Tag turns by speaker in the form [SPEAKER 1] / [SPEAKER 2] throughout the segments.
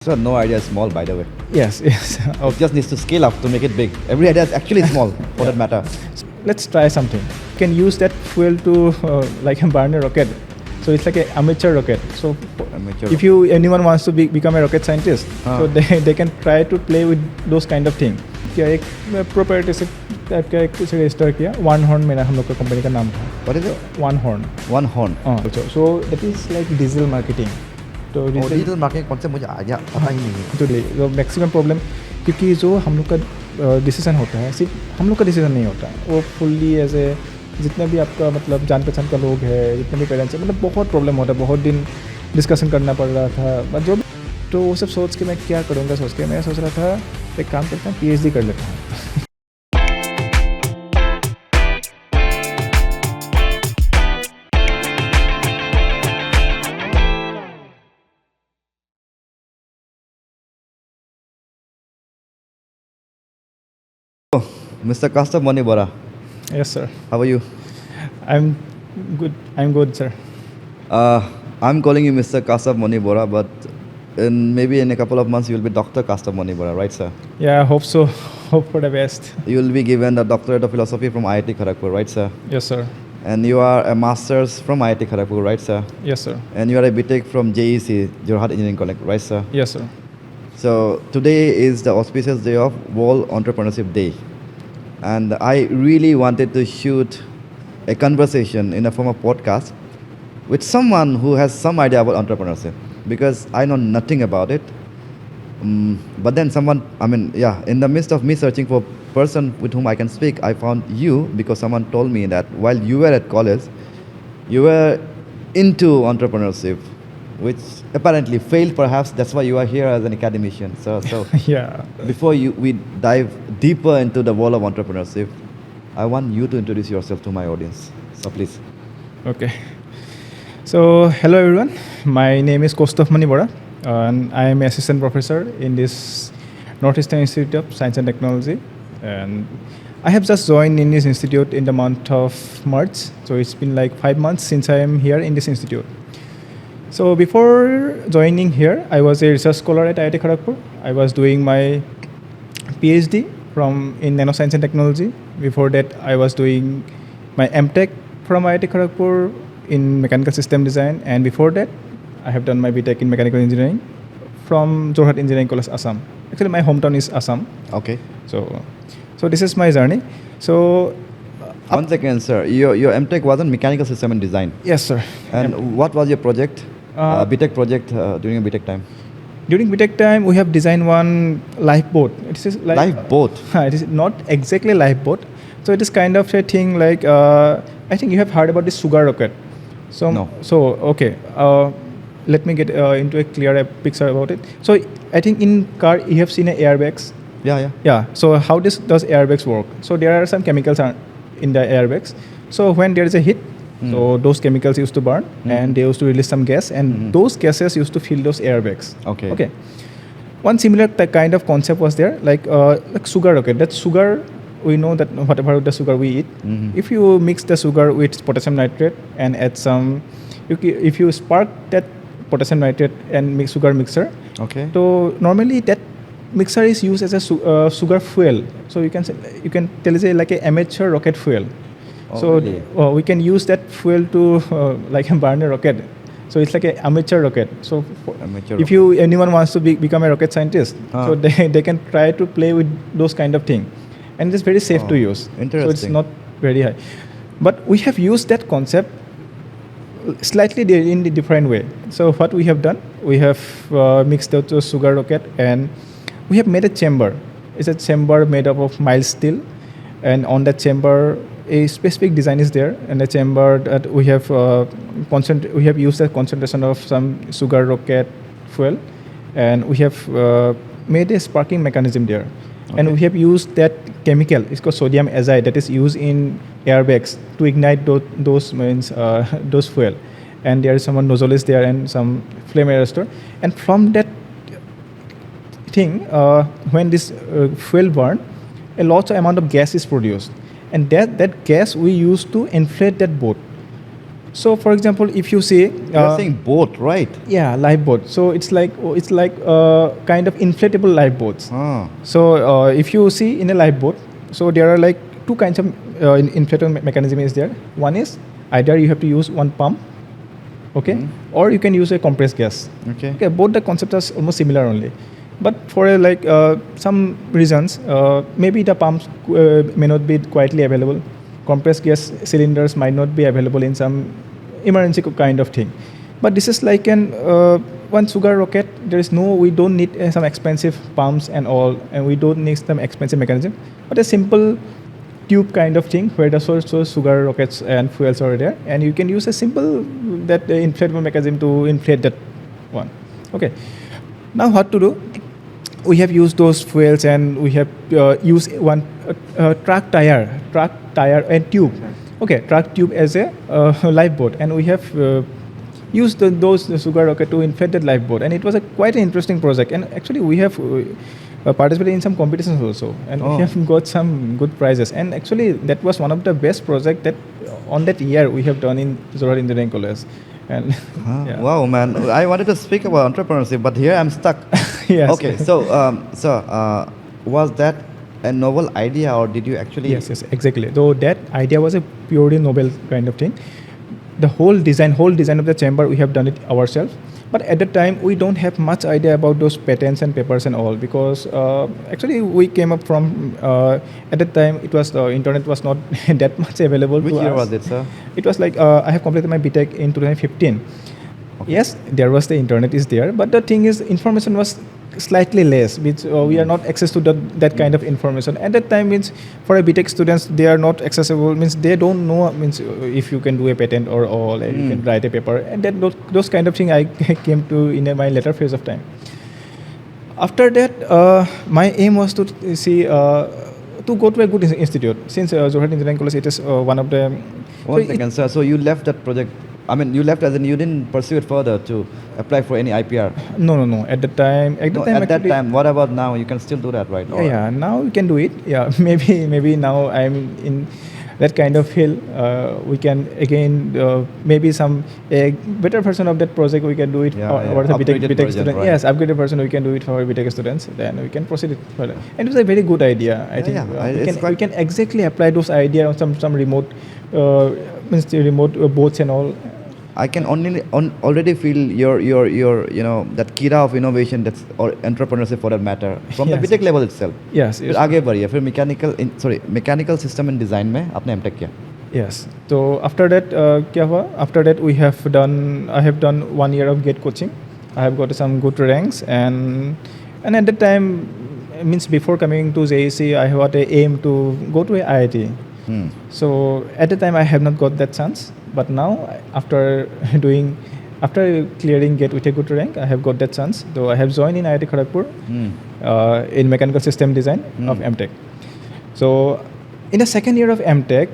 [SPEAKER 1] So no idea is small, by the way.
[SPEAKER 2] Yes, yes.
[SPEAKER 1] It just needs to scale up to make it big. Every idea is actually small, for that matter.
[SPEAKER 2] Let's try something. You can use that fuel to like burn a rocket. So it's like an amateur rocket. So
[SPEAKER 1] Amateur
[SPEAKER 2] if anyone wants to become a rocket scientist, so they can try to play with those kind of thing. क्या एक proprietorship type का एक कुछ register किया. One Horn मेरा हम लोग का कंपनी का नाम था.
[SPEAKER 1] What is it?
[SPEAKER 2] One Horn.
[SPEAKER 1] One horn.
[SPEAKER 2] So that is like digital marketing. तो
[SPEAKER 1] डिजिटल मार्केटिंग कॉन्सेप्ट मुझे आइडिया पता ही नहीं है.
[SPEAKER 2] तो मैक्सिमम प्रॉब्लम क्योंकि जो हम लोग का डिसीजन होता है सिर्फ हम लोग का डिसीजन नहीं होता है, वो फुल्ली एज ए जितने भी आपका मतलब जान पहचान का लोग है, जितने भी पेरेंट्स हैं, मतलब बहुत प्रॉब्लम होता है. बहुत दिन डिस्कशन करना पड़ रहा था बट जो तो वो सब सोच के मैं क्या करूँगा सोच के मैं सोच रहा था एक काम करता हूँ PhD कर लेता हूँ.
[SPEAKER 1] Mr. Kastab Manibora,
[SPEAKER 2] Yes sir.
[SPEAKER 1] how are you?
[SPEAKER 2] I'm good sir.
[SPEAKER 1] I'm calling you Mr. Kastab Manibora, but maybe in a couple of months you will be Dr. Kastab Manibora, right, sir?
[SPEAKER 2] Yeah, I hope so. Hope for the best.
[SPEAKER 1] You will be given a doctorate of philosophy from IIT Kharagpur, right, sir?
[SPEAKER 2] Yes sir.
[SPEAKER 1] And you are a master's from IIT Kharagpur, right, sir?
[SPEAKER 2] Yes sir.
[SPEAKER 1] And you are a BTech from JEC, Jorhat Engineering College, right, sir?
[SPEAKER 2] Yes sir.
[SPEAKER 1] So today is the auspicious day of World Entrepreneurship Day. And I really wanted to shoot a conversation in a form of podcast with someone who has some idea about entrepreneurship, because I know nothing about it. But then in the midst of me searching for a person with whom I can speak, I found you because someone told me that while you were at college, you were into entrepreneurship, which apparently failed perhaps. That's why you are here as an academician. So
[SPEAKER 2] Yeah.
[SPEAKER 1] before we dive deeper into the world of entrepreneurship, I want you to introduce yourself to my audience. So please.
[SPEAKER 2] Okay. So hello everyone. My name is Kostov Manibora, and I am assistant professor in this Northeastern Institute of Science and Technology. And I have just joined in this institute in the month of March. So it's been like 5 months since I am here in this institute. So before joining here, I was a research scholar at IIT Kharagpur. I was doing my PhD in nanoscience and technology. Before that, I was doing my MTech from IIT Kharagpur in mechanical system design. And before that, I have done my BTech in mechanical engineering from Jorhat Engineering College, Assam. Actually, my hometown is Assam.
[SPEAKER 1] Okay.
[SPEAKER 2] So this is my journey. So
[SPEAKER 1] One second, sir. Your MTech was on mechanical system and design.
[SPEAKER 2] yes, sir.
[SPEAKER 1] And what was your project? BTech project during your BTech time?
[SPEAKER 2] During BTech time, we have designed one lifeboat. It is like
[SPEAKER 1] Lifeboat?
[SPEAKER 2] It is not exactly lifeboat. So it is kind of a thing like I think you have heard about the sugar rocket. So
[SPEAKER 1] No.
[SPEAKER 2] So okay. Let me get into a clearer picture about it. So I think in car you have seen airbags.
[SPEAKER 1] Yeah.
[SPEAKER 2] Yeah. So how does airbags work? So there are some chemicals in the airbags. So when there is a hit, so those chemicals used to burn and they used to release some gas, and those gases used to fill those airbags.
[SPEAKER 1] Okay.
[SPEAKER 2] Okay. One similar kind of concept was there, like sugar rocket. That sugar, we know that whatever the sugar we eat, if you mix the sugar with potassium nitrate and add some, if you spark that potassium nitrate and mix sugar mixer,
[SPEAKER 1] Okay.
[SPEAKER 2] so normally that mixer is used as a sugar fuel. So you can tell it like an amateur rocket fuel.
[SPEAKER 1] Oh,
[SPEAKER 2] So
[SPEAKER 1] really?
[SPEAKER 2] we can use that fuel to like burn a rocket. So it's like an amateur rocket. So
[SPEAKER 1] Amateur
[SPEAKER 2] if anyone wants to become a rocket scientist, so they can try to play with those kind of thing, and it's very safe to use. So it's
[SPEAKER 1] interesting.
[SPEAKER 2] not very high. But we have used that concept slightly in a different way. So what we have done, we have mixed out the sugar rocket and we have made a chamber. It's a chamber made up of mild steel, and on that chamber a specific design is there. And the chamber that we have we have used a concentration of some sugar rocket fuel, and we have made a sparking mechanism there. And we have used that chemical. It's called sodium azide that is used in airbags to ignite those fuel. And there is some nozzle is there and some flame arrestor. And from that thing, when this fuel burn, a large amount of gas is produced, and that gas we use to inflate that boat. So, for example, if you see,
[SPEAKER 1] You're saying boat, right?
[SPEAKER 2] yeah, live boat. So it's like kind of inflatable live boats.
[SPEAKER 1] Ah.
[SPEAKER 2] So if you see in a live boat, so there are like two kinds of inflatable mechanism is there. One is either you have to use one pump, okay, or you can use a compressed gas.
[SPEAKER 1] Okay.
[SPEAKER 2] Okay, both the concepts are almost similar only. But for some reasons, maybe the pumps may not be quietly available. Compressed gas cylinders might not be available in some emergency kind of thing. But this is like one sugar rocket. We don't need some expensive pumps and all, and we don't need some expensive mechanism. But a simple tube kind of thing where the source sugar rockets and fuels are there, and you can use a simple inflatable mechanism to inflate that one. Okay. Now what to do? We have used those fuels and we have used one truck tire and tube. Okay, truck tube as a lifeboat, and we have used those sugar rocket to inflate that lifeboat, and it was quite an interesting project. And actually, we have participated in some competitions also, and we have got some good prizes. And actually, that was one of the best project that on that year we have done in Jorhat Engineering College. And yeah.
[SPEAKER 1] Wow, man! I wanted to speak about entrepreneurship, but here I'm stuck.
[SPEAKER 2] Yes.
[SPEAKER 1] Okay, so was that a novel idea, or did you actually?
[SPEAKER 2] Yes, exactly. Though that idea was a purely novel kind of thing. The whole design of the chamber, we have done it ourselves. But at the time, we don't have much idea about those patents and papers and all, because actually we came up from at that time it was the internet was not that much available.
[SPEAKER 1] Which
[SPEAKER 2] to
[SPEAKER 1] year
[SPEAKER 2] us.
[SPEAKER 1] was it, sir?
[SPEAKER 2] It was like I have completed my BTech in 2015.
[SPEAKER 1] Okay.
[SPEAKER 2] Yes, there was the internet is there, but the thing is, information was slightly less, which we are not access to that kind of information. At that time, means for a BTech students, they are not accessible. Means they don't know means if you can do a patent or all, and you can write a paper, and then those kind of thing I came to in my later phase of time. After that, my aim was to see to go to a good institute. Since Jorhat Engineering College, it is one of the.
[SPEAKER 1] One second, sir. So you left that project. I mean, you left as in you didn't pursue it further to apply for any IPR.
[SPEAKER 2] No. At the time,
[SPEAKER 1] That time, what about now? You can still do that, right?
[SPEAKER 2] Yeah. Now we can do it. Yeah, maybe now I'm in that kind of field. We can again maybe some a better version of that project. We can do it for the BTech students. Right. Yes, upgraded version. We can do it for BTech students. Then we can proceed it further. And it was a very good idea. I think we can exactly apply those ideas on some remote boats and all.
[SPEAKER 1] I can already feel your that kira of innovation, that's or entrepreneurship for that matter, from the BTech level itself.
[SPEAKER 2] Yes.
[SPEAKER 1] फिर आगे बढ़िए फिर mechanical system and design में आपने MTech किया.
[SPEAKER 2] Yes. So after that क्या हुआ? After that I have done 1 year of GATE coaching. I have got some good ranks, and at that time, means before coming to JEC, I had a aim to go to a IIT. So at the time I have not got that chance, but now after clearing GATE with a good rank, I have got that chance. Though I have joined in IIT Kharagpur in mechanical system design of MTech. So in the second year of MTech,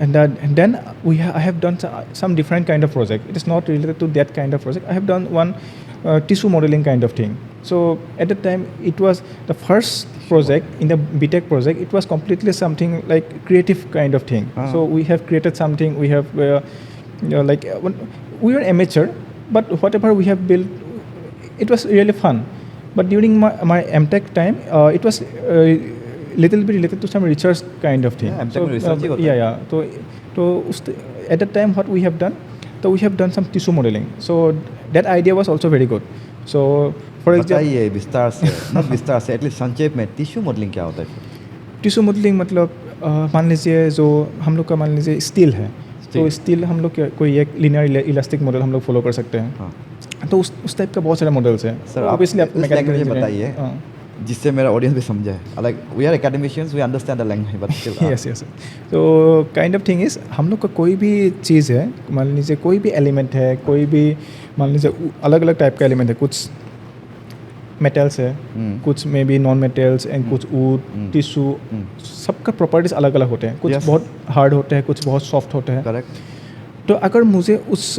[SPEAKER 2] then I have done some different kind of project. It is not related to that kind of project. I have done one tissue modeling kind of thing. So at the time, it was the first project in the BTech project. It was completely something like creative kind of thing. So we have created something. We have we were amateur, but whatever we have built, it was really fun. But during my MTech time, it was little bit related to some research kind of thing.
[SPEAKER 1] Yeah,
[SPEAKER 2] So at that time, what we have done, so we have done some tissue modeling. So that idea was also very good. So for example,
[SPEAKER 1] बताइए विस्तार से, not विस्तार से, at least संक्षेप में tissue modelling क्या होता है?
[SPEAKER 2] टिश्यू मॉडलिंग मतलब मान लीजिए जो हम लोग का मान लीजिए स्टील है, तो स्टील हम लोग कोई एक लीनियर इलास्टिक मॉडल हम लोग फॉलो कर सकते हैं. तो उस टाइप का बहुत सारे मॉडल्स हैं.
[SPEAKER 1] सर ऑब्वियसली आप लैंग्वेज में बताइए जिससे मेरा ऑडियंस भी समझे. Like we are academicians, we understand the language but still.
[SPEAKER 2] Yes. तो काइंड ऑफ थिंग इज हम लोग का कोई भी चीज़ है, मान लीजिए कोई भी एलिमेंट है, कोई भी मान लीजिए अलग अलग टाइप का एलिमेंट है. कुछ मेटल्स है, कुछ may be non metals and कुछ वुड, टिश्यू, सबका प्रॉपर्टीज अलग अलग होते हैं. कुछ बहुत हार्ड होते हैं, कुछ बहुत सॉफ्ट होते हैं.
[SPEAKER 1] करेक्ट.
[SPEAKER 2] तो अगर मुझे उस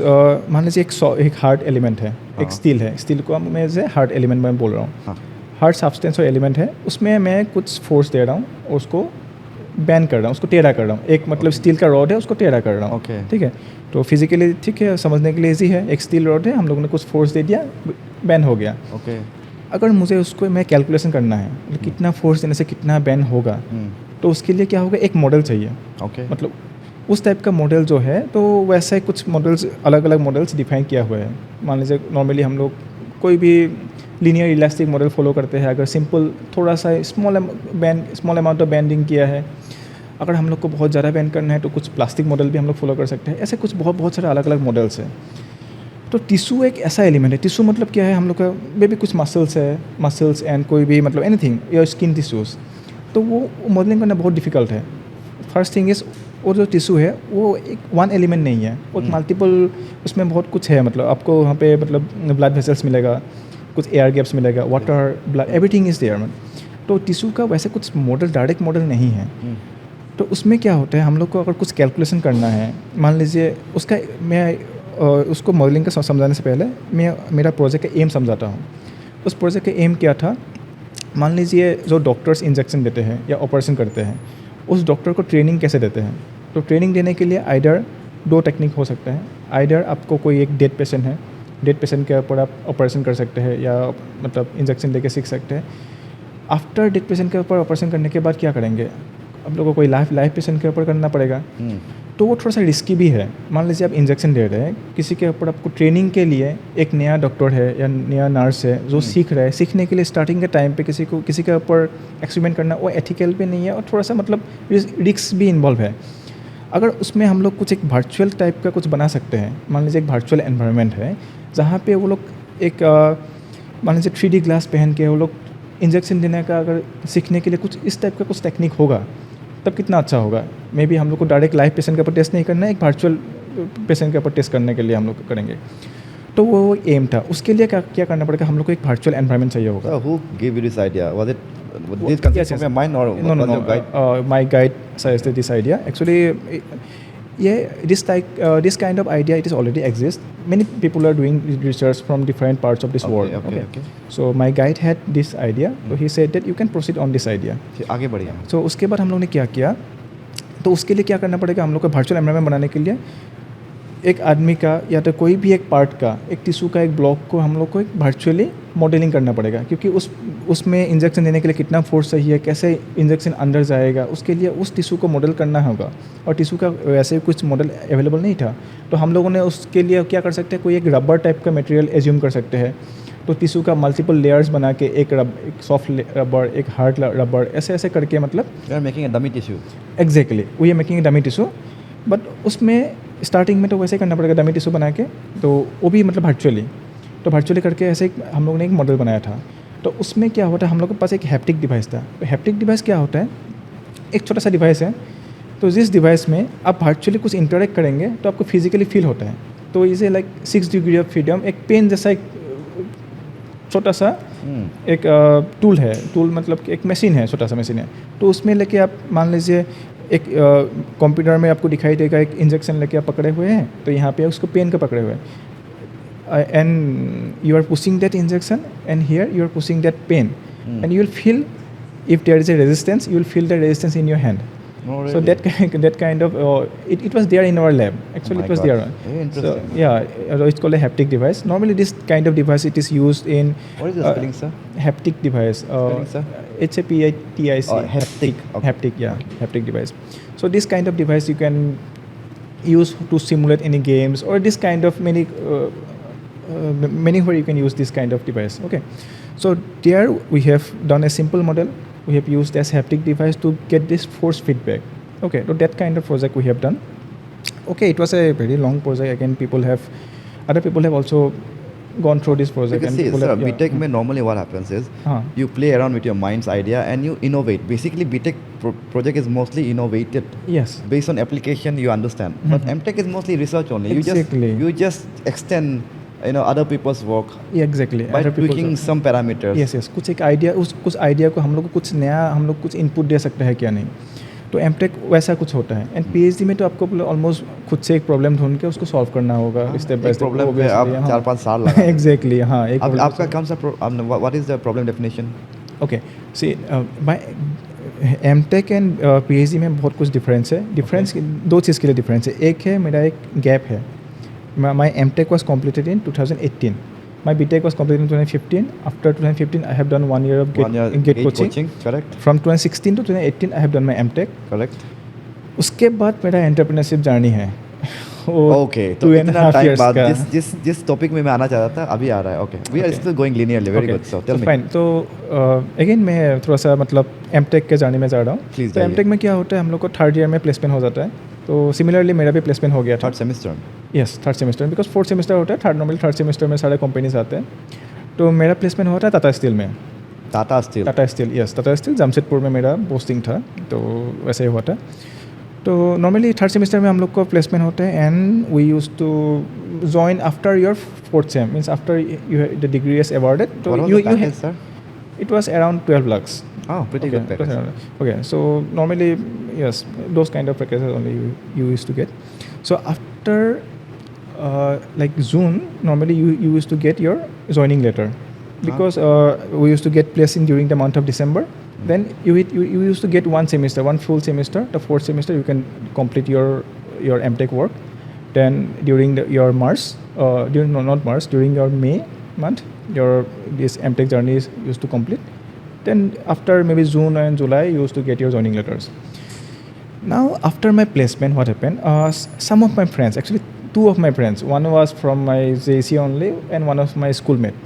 [SPEAKER 2] मान लीजिए एक हार्ड एलिमेंट है, एक स्टील है, स्टील को मैं से हार्ड एलिमेंट में बोल रहा हूँ. हार्ड सब्सटेंस और एलिमेंट है, उसमें मैं कुछ फोर्स दे रहा हूँ और उसको बैंड कर रहा हूँ, उसको टेढ़ा कर रहा हूँ। एक मतलब स्टील का रॉड है, उसको टेढ़ा कर रहा हूँ।
[SPEAKER 1] Okay.
[SPEAKER 2] ठीक है, तो फिजिकली ठीक है, समझने के लिए ईजी है। एक स्टील रॉड है, हम लोगों ने कुछ फोर्स दे दिया, बैंड हो गया।
[SPEAKER 1] Okay.
[SPEAKER 2] अगर मुझे उसको मैं कैलकुलेशन करना है मतलब कितना फोर्स देने से कितना बैंड होगा, तो उसके लिए क्या होगा, एक मॉडल चाहिए।
[SPEAKER 1] Okay.
[SPEAKER 2] मतलब उस टाइप का मॉडल जो है, तो वैसा ही कुछ मॉडल्स, अलग अलग मॉडल्स डिफाइन किया हुआ है। मान लीजिए नॉर्मली हम लोग कोई भी लीनियर इलास्टिक मॉडल फॉलो करते हैं। अगर सिंपल थोड़ा सा स्मॉल अमाउंट ऑफ बैंडिंग किया है, अगर हम लोग को बहुत ज़्यादा बैंड करना है तो कुछ प्लास्टिक मॉडल भी हम लोग फॉलो कर सकते हैं। ऐसे कुछ बहुत सारे अलग अलग मॉडल्स हैं। तो टिश्यू एक ऐसा एलिमेंट है। टिश्यू मतलब क्या है, हम लोग का मे भी कुछ मसल्स एंड कोई भी मतलब एनीथिंग या स्किन टिश्यूज़, तो वो मॉडलिंग करना बहुत डिफिकल्ट है। फर्स्ट थिंग इज़, वो जो टिश्यू है वो एक वन एलिमेंट नहीं है, वो मल्टीपल, उसमें बहुत कुछ है। मतलब आपको वहाँ पे मतलब ब्लड वेसल्स मिलेगा, कुछ एयर गैप्स मिलेगा, water, blood, everything is there. तो टिश्यू का वैसे कुछ मॉडल, डायरेक्ट मॉडल नहीं है। तो उसमें क्या होता है, हम लोग को अगर कुछ कैलकुलेशन करना है, मान लीजिए उसका, मैं उसको मॉडलिंग का समझाने से पहले मैं मेरा प्रोजेक्ट का एम समझाता हूँ। उस प्रोजेक्ट का एम क्या था, मान लीजिए जो डॉक्टर्स इंजेक्शन देते हैं या ऑपरेशन करते हैं, उस डॉक्टर को ट्रेनिंग कैसे देते हैं। तो ट्रेनिंग देने के लिए आइडर दो टेक्निक हो सकता है। आइडर आपको कोई एक डेड पेशेंट है, डेड पेशेंट के ऊपर आप ऑपरेशन कर सकते हैं या मतलब इंजेक्शन देके सीख सकते हैं। आफ्टर डेड पेशेंट के ऊपर ऑपरेशन करने के बाद क्या करेंगे, आप लोगों को कोई लाइफ पेशेंट के ऊपर करना पड़ेगा। तो वो थोड़ा सा रिस्की भी है। मान लीजिए आप इंजेक्शन दे रहे हैं किसी के ऊपर, आपको ट्रेनिंग के लिए एक नया डॉक्टर है या नया नर्स है जो सीख रहा है, सीखने के लिए स्टार्टिंग के टाइम पे किसी के ऊपर एक्सपेरिमेंट करना वो एथिकल भी नहीं है, और थोड़ा सा मतलब रिस्क भी इन्वॉल्व है। अगर उसमें हम लोग कुछ एक वर्चुअल टाइप का कुछ बना सकते हैं, मान लीजिए एक वर्चुअल एनवायरनमेंट है जहाँ पे वो लोग एक मान लीजिए 3D ग्लास पहन के वो लोग इंजेक्शन देने का अगर सीखने के लिए कुछ इस टाइप का कुछ टेक्निक होगा, तब कितना अच्छा होगा। मे बी हम लोग को डायरेक्ट लाइव पेशेंट के ऊपर टेस्ट नहीं करना है, एक वर्चुअल पेशेंट के ऊपर टेस्ट करने के लिए हम लोग करेंगे। तो वो एम था। उसके लिए क्या करना पड़ेगा, हम लोग को एक वर्चुअल एनवायरनमेंट चाहिए होगा।
[SPEAKER 1] So who gave you this idea? Was it this concept from your mind or
[SPEAKER 2] No,
[SPEAKER 1] was your guide?
[SPEAKER 2] my guide suggested this idea. Actually, this kind of idea, it is already exists. Many people are doing research from different parts of this world.
[SPEAKER 1] Okay.
[SPEAKER 2] So my guide had this idea. So he said that you can proceed on this idea.
[SPEAKER 1] फिर आगे बढ़िए।
[SPEAKER 2] So उसके बाद हम लोग ने क्या किया, तो उसके लिए क्या करना पड़ेगा, हम लोग को वर्चुअल एनवायरनमेंट बनाने के लिए एक आदमी का या तो कोई भी एक पार्ट का, एक टिश्यू का एक ब्लॉक को हम लोग को एक वर्चुअली मॉडलिंग करना पड़ेगा। क्योंकि उसमें इंजेक्शन देने के लिए कितना फोर्स चाहिए, कैसे इंजेक्शन अंदर जाएगा, उसके लिए उस टिश्यू को मॉडल करना होगा। और टिश्यू का वैसे कुछ मॉडल अवेलेबल नहीं था, तो हम लोगों ने उसके लिए क्या कर सकते हैं, कोई एक रबर टाइप का मटेरियल एज्यूम कर सकते हैं। तो टिश्यू का मल्टीपल लेयर्स बना के एक सॉफ्ट रबर, एक हार्ड रबर, ऐसे करके मतलब
[SPEAKER 1] You are making a dummy tissue.
[SPEAKER 2] Exactly we are making a dummy tissue. But उसमें स्टार्टिंग में तो वैसे ही करना पड़ेगा, डमी टिश्यू बना के, तो वो भी मतलब वर्चुअली। तो वर्चुअली करके ऐसे हम लोग ने एक मॉडल बनाया था। तो उसमें क्या होता है, हम लोग के पास एक हैप्टिक डिवाइस था। तो हैप्टिक डिवाइस क्या होता है, एक छोटा सा डिवाइस है। तो जिस डिवाइस में आप वर्चुअली कुछ इंटरेक्ट करेंगे तो आपको फिजिकली फील होता है। तो इसे लाइक 6 डिग्री ऑफ फ्रीडम, एक पेन जैसा एक छोटा सा एक टूल है। टूल मतलब कि एक मशीन है, छोटा सा मशीन है। तो उसमें लेके आप मान लीजिए एक कंप्यूटर में आपको दिखाई देगा एक इंजेक्शन लेके आप पकड़े हुए हैं, तो यहाँ पे उसको पेन का पकड़े हुए हैं, and you are pushing that injection and here you are pushing that pen, and you will feel if there is a resistance, you will feel the resistance in your hand.
[SPEAKER 1] Oh,
[SPEAKER 2] So
[SPEAKER 1] really?
[SPEAKER 2] that kind of it was there in our lab. Actually,
[SPEAKER 1] my
[SPEAKER 2] it was
[SPEAKER 1] God.
[SPEAKER 2] there.
[SPEAKER 1] Very
[SPEAKER 2] So
[SPEAKER 1] interesting.
[SPEAKER 2] yeah, it's called a haptic device. Normally, this kind of device it is used in
[SPEAKER 1] What is the spelling, sir?
[SPEAKER 2] haptic device.
[SPEAKER 1] Spelling, sir?
[SPEAKER 2] It's a PITIC.
[SPEAKER 1] Oh, haptic. Okay.
[SPEAKER 2] Haptic, yeah, haptic device. So this kind of device you can use to simulate any games or this kind of many where you can use this kind of device. Okay, so there we have done a simple model. We have used this haptic device to get this force feedback. Okay, so that kind of project we have done. Okay, it was a very long project. Again, other people have also gone through this project.
[SPEAKER 1] Because
[SPEAKER 2] and
[SPEAKER 1] see,
[SPEAKER 2] people
[SPEAKER 1] sir,
[SPEAKER 2] have, yeah.
[SPEAKER 1] BTech में normally what happens is
[SPEAKER 2] हाँ.
[SPEAKER 1] you play around with your mind's idea and you innovate. Basically, BTech project is mostly innovated
[SPEAKER 2] Yes.
[SPEAKER 1] based on application you understand. But
[SPEAKER 2] Mhm.
[SPEAKER 1] MTech is mostly research only.
[SPEAKER 2] Exactly.
[SPEAKER 1] You just extend other people's work
[SPEAKER 2] Yeah, exactly.
[SPEAKER 1] by
[SPEAKER 2] Other people's
[SPEAKER 1] tweaking
[SPEAKER 2] work.
[SPEAKER 1] some parameters.
[SPEAKER 2] Yes. कुछ एक idea, कुछ idea को हम लोग को कुछ नया, हम लोग कुछ इनपुट दे सकते हैं क्या नहीं. तो एमटेक वैसा कुछ होता है. एंड पीएचडी में तो आपको ऑलमोस्ट खुद से एक प्रॉब्लम ढूंढ के उसको सॉल्व करना होगा स्टेप बाय
[SPEAKER 1] एक
[SPEAKER 2] स्टेप.
[SPEAKER 1] प्रॉब्लम पे आप 4-5 साल लगा.
[SPEAKER 2] एग्जैक्टली. हाँ, एक
[SPEAKER 1] अब आपका कौन सा what is the problem definition?
[SPEAKER 2] Okay, see, M tech and PhD में बहुत कुछ डिफरेंस है. डिफरेंस दो चीज़ के लिए डिफरेंस है. एक है मेरा एक गैप है. My M Tech was completed in 2018. My B Tech was completed in 2015. After 2015 I have done 1 year of GATE coaching.
[SPEAKER 1] Correct.
[SPEAKER 2] From 2016 to 2018 I have done my M.Tech.
[SPEAKER 1] Correct.
[SPEAKER 2] उसके बाद मेरा entrepreneurship journey है.
[SPEAKER 1] Okay, तो
[SPEAKER 2] 2.5
[SPEAKER 1] इतना time
[SPEAKER 2] years
[SPEAKER 1] बाद
[SPEAKER 2] का.
[SPEAKER 1] जिस topic में मैं आना चाहता था अभी आ रहा है. Okay, we are still going linearly. Very good. So tell me.
[SPEAKER 2] Fine. तो अगेन मैं थोड़ा सा मतलब एम.टेक के जर्नी में जा रहा हूँ.
[SPEAKER 1] Please
[SPEAKER 2] तो
[SPEAKER 1] जाइए.
[SPEAKER 2] एम.टेक में क्या होता है, हम लोग को 3rd year में प्लेसमेंट हो जाता है. तो सिमिलरली मेरा भी प्लेसमेंट हो गया था.
[SPEAKER 1] 3rd semester.
[SPEAKER 2] Yes, 3rd semester. Because 4th semester होता है. नॉर्मली 3rd सेमेस्टर में सारे कंपनीज आते हैं. तो मेरा प्लेसमेंट होता है टाटा स्टील में.
[SPEAKER 1] टाटा स्टील.
[SPEAKER 2] टाटा स्टील जमशेदपुर में मेरा पोस्टिंग था. तो वैसे ही हुआ था. तो नॉर्मली 3rd सेमेस्टर में हम लोग को प्लेसमेंट होते हैं and we use to join after your 4th sem. Means after you the degree is awarded. तो you
[SPEAKER 1] sir.
[SPEAKER 2] It was around 12 lakhs.
[SPEAKER 1] Oh, pretty good package.
[SPEAKER 2] Okay, so normally, yes, those kind of packages only you used to get. So after like June, normally you used to get your joining letter because we used to get placing during the month of December. Then you used to get one full semester. The 4th semester you can complete your M.Tech work. Then during your March, during your May month, this M.Tech journey is used to complete. Then after maybe June and July, you used to get your joining letters. Now after my placement, what happened? Some of my friends, actually 2 of my friends, one was from my JC only and one of my schoolmate.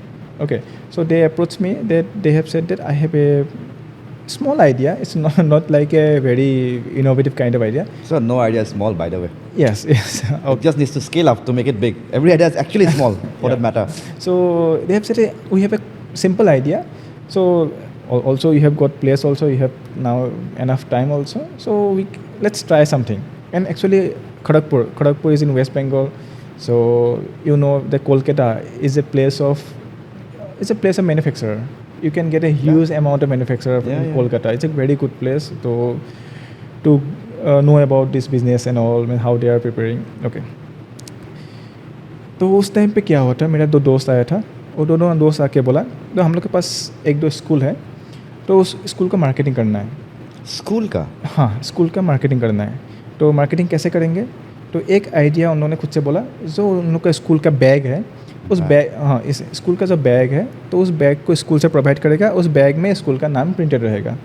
[SPEAKER 2] Okay, so they approached me. They have said that I have a small idea. It's not like a very innovative kind of idea.
[SPEAKER 1] So no idea is small, by the way.
[SPEAKER 2] Yes.
[SPEAKER 1] It just needs to scale up to make it big. Every idea is actually small for that matter.
[SPEAKER 2] So they have said we have a simple idea. So also you have got place also, you have now enough time also, so let's try something. And actually Kharagpur is in West Bengal, so you know that Kolkata is a place of manufacturer. You can get a huge amount of manufacturer from Kolkata. It's a very good place to know about this business and all, and how they are preparing. Okay, तो उस time पे क्या हुआ था, मेरा 2 दोस्त आया था. वो दोनों दोस्त आके बोला तो हम लोग के पास 1-2 स्कूल है, तो उस स्कूल का मार्केटिंग करना है.
[SPEAKER 1] स्कूल का?
[SPEAKER 2] हाँ, स्कूल का मार्केटिंग करना है. तो मार्केटिंग कैसे करेंगे? तो एक आइडिया उन्होंने खुद से बोला, जो उन लोग का स्कूल का बैग है, उस बैग, हाँ, इस स्कूल का जो बैग है, तो उस बैग को स्कूल से प्रोवाइड करेगा. उस बैग में स्कूल का नाम प्रिंटेड रहेगा.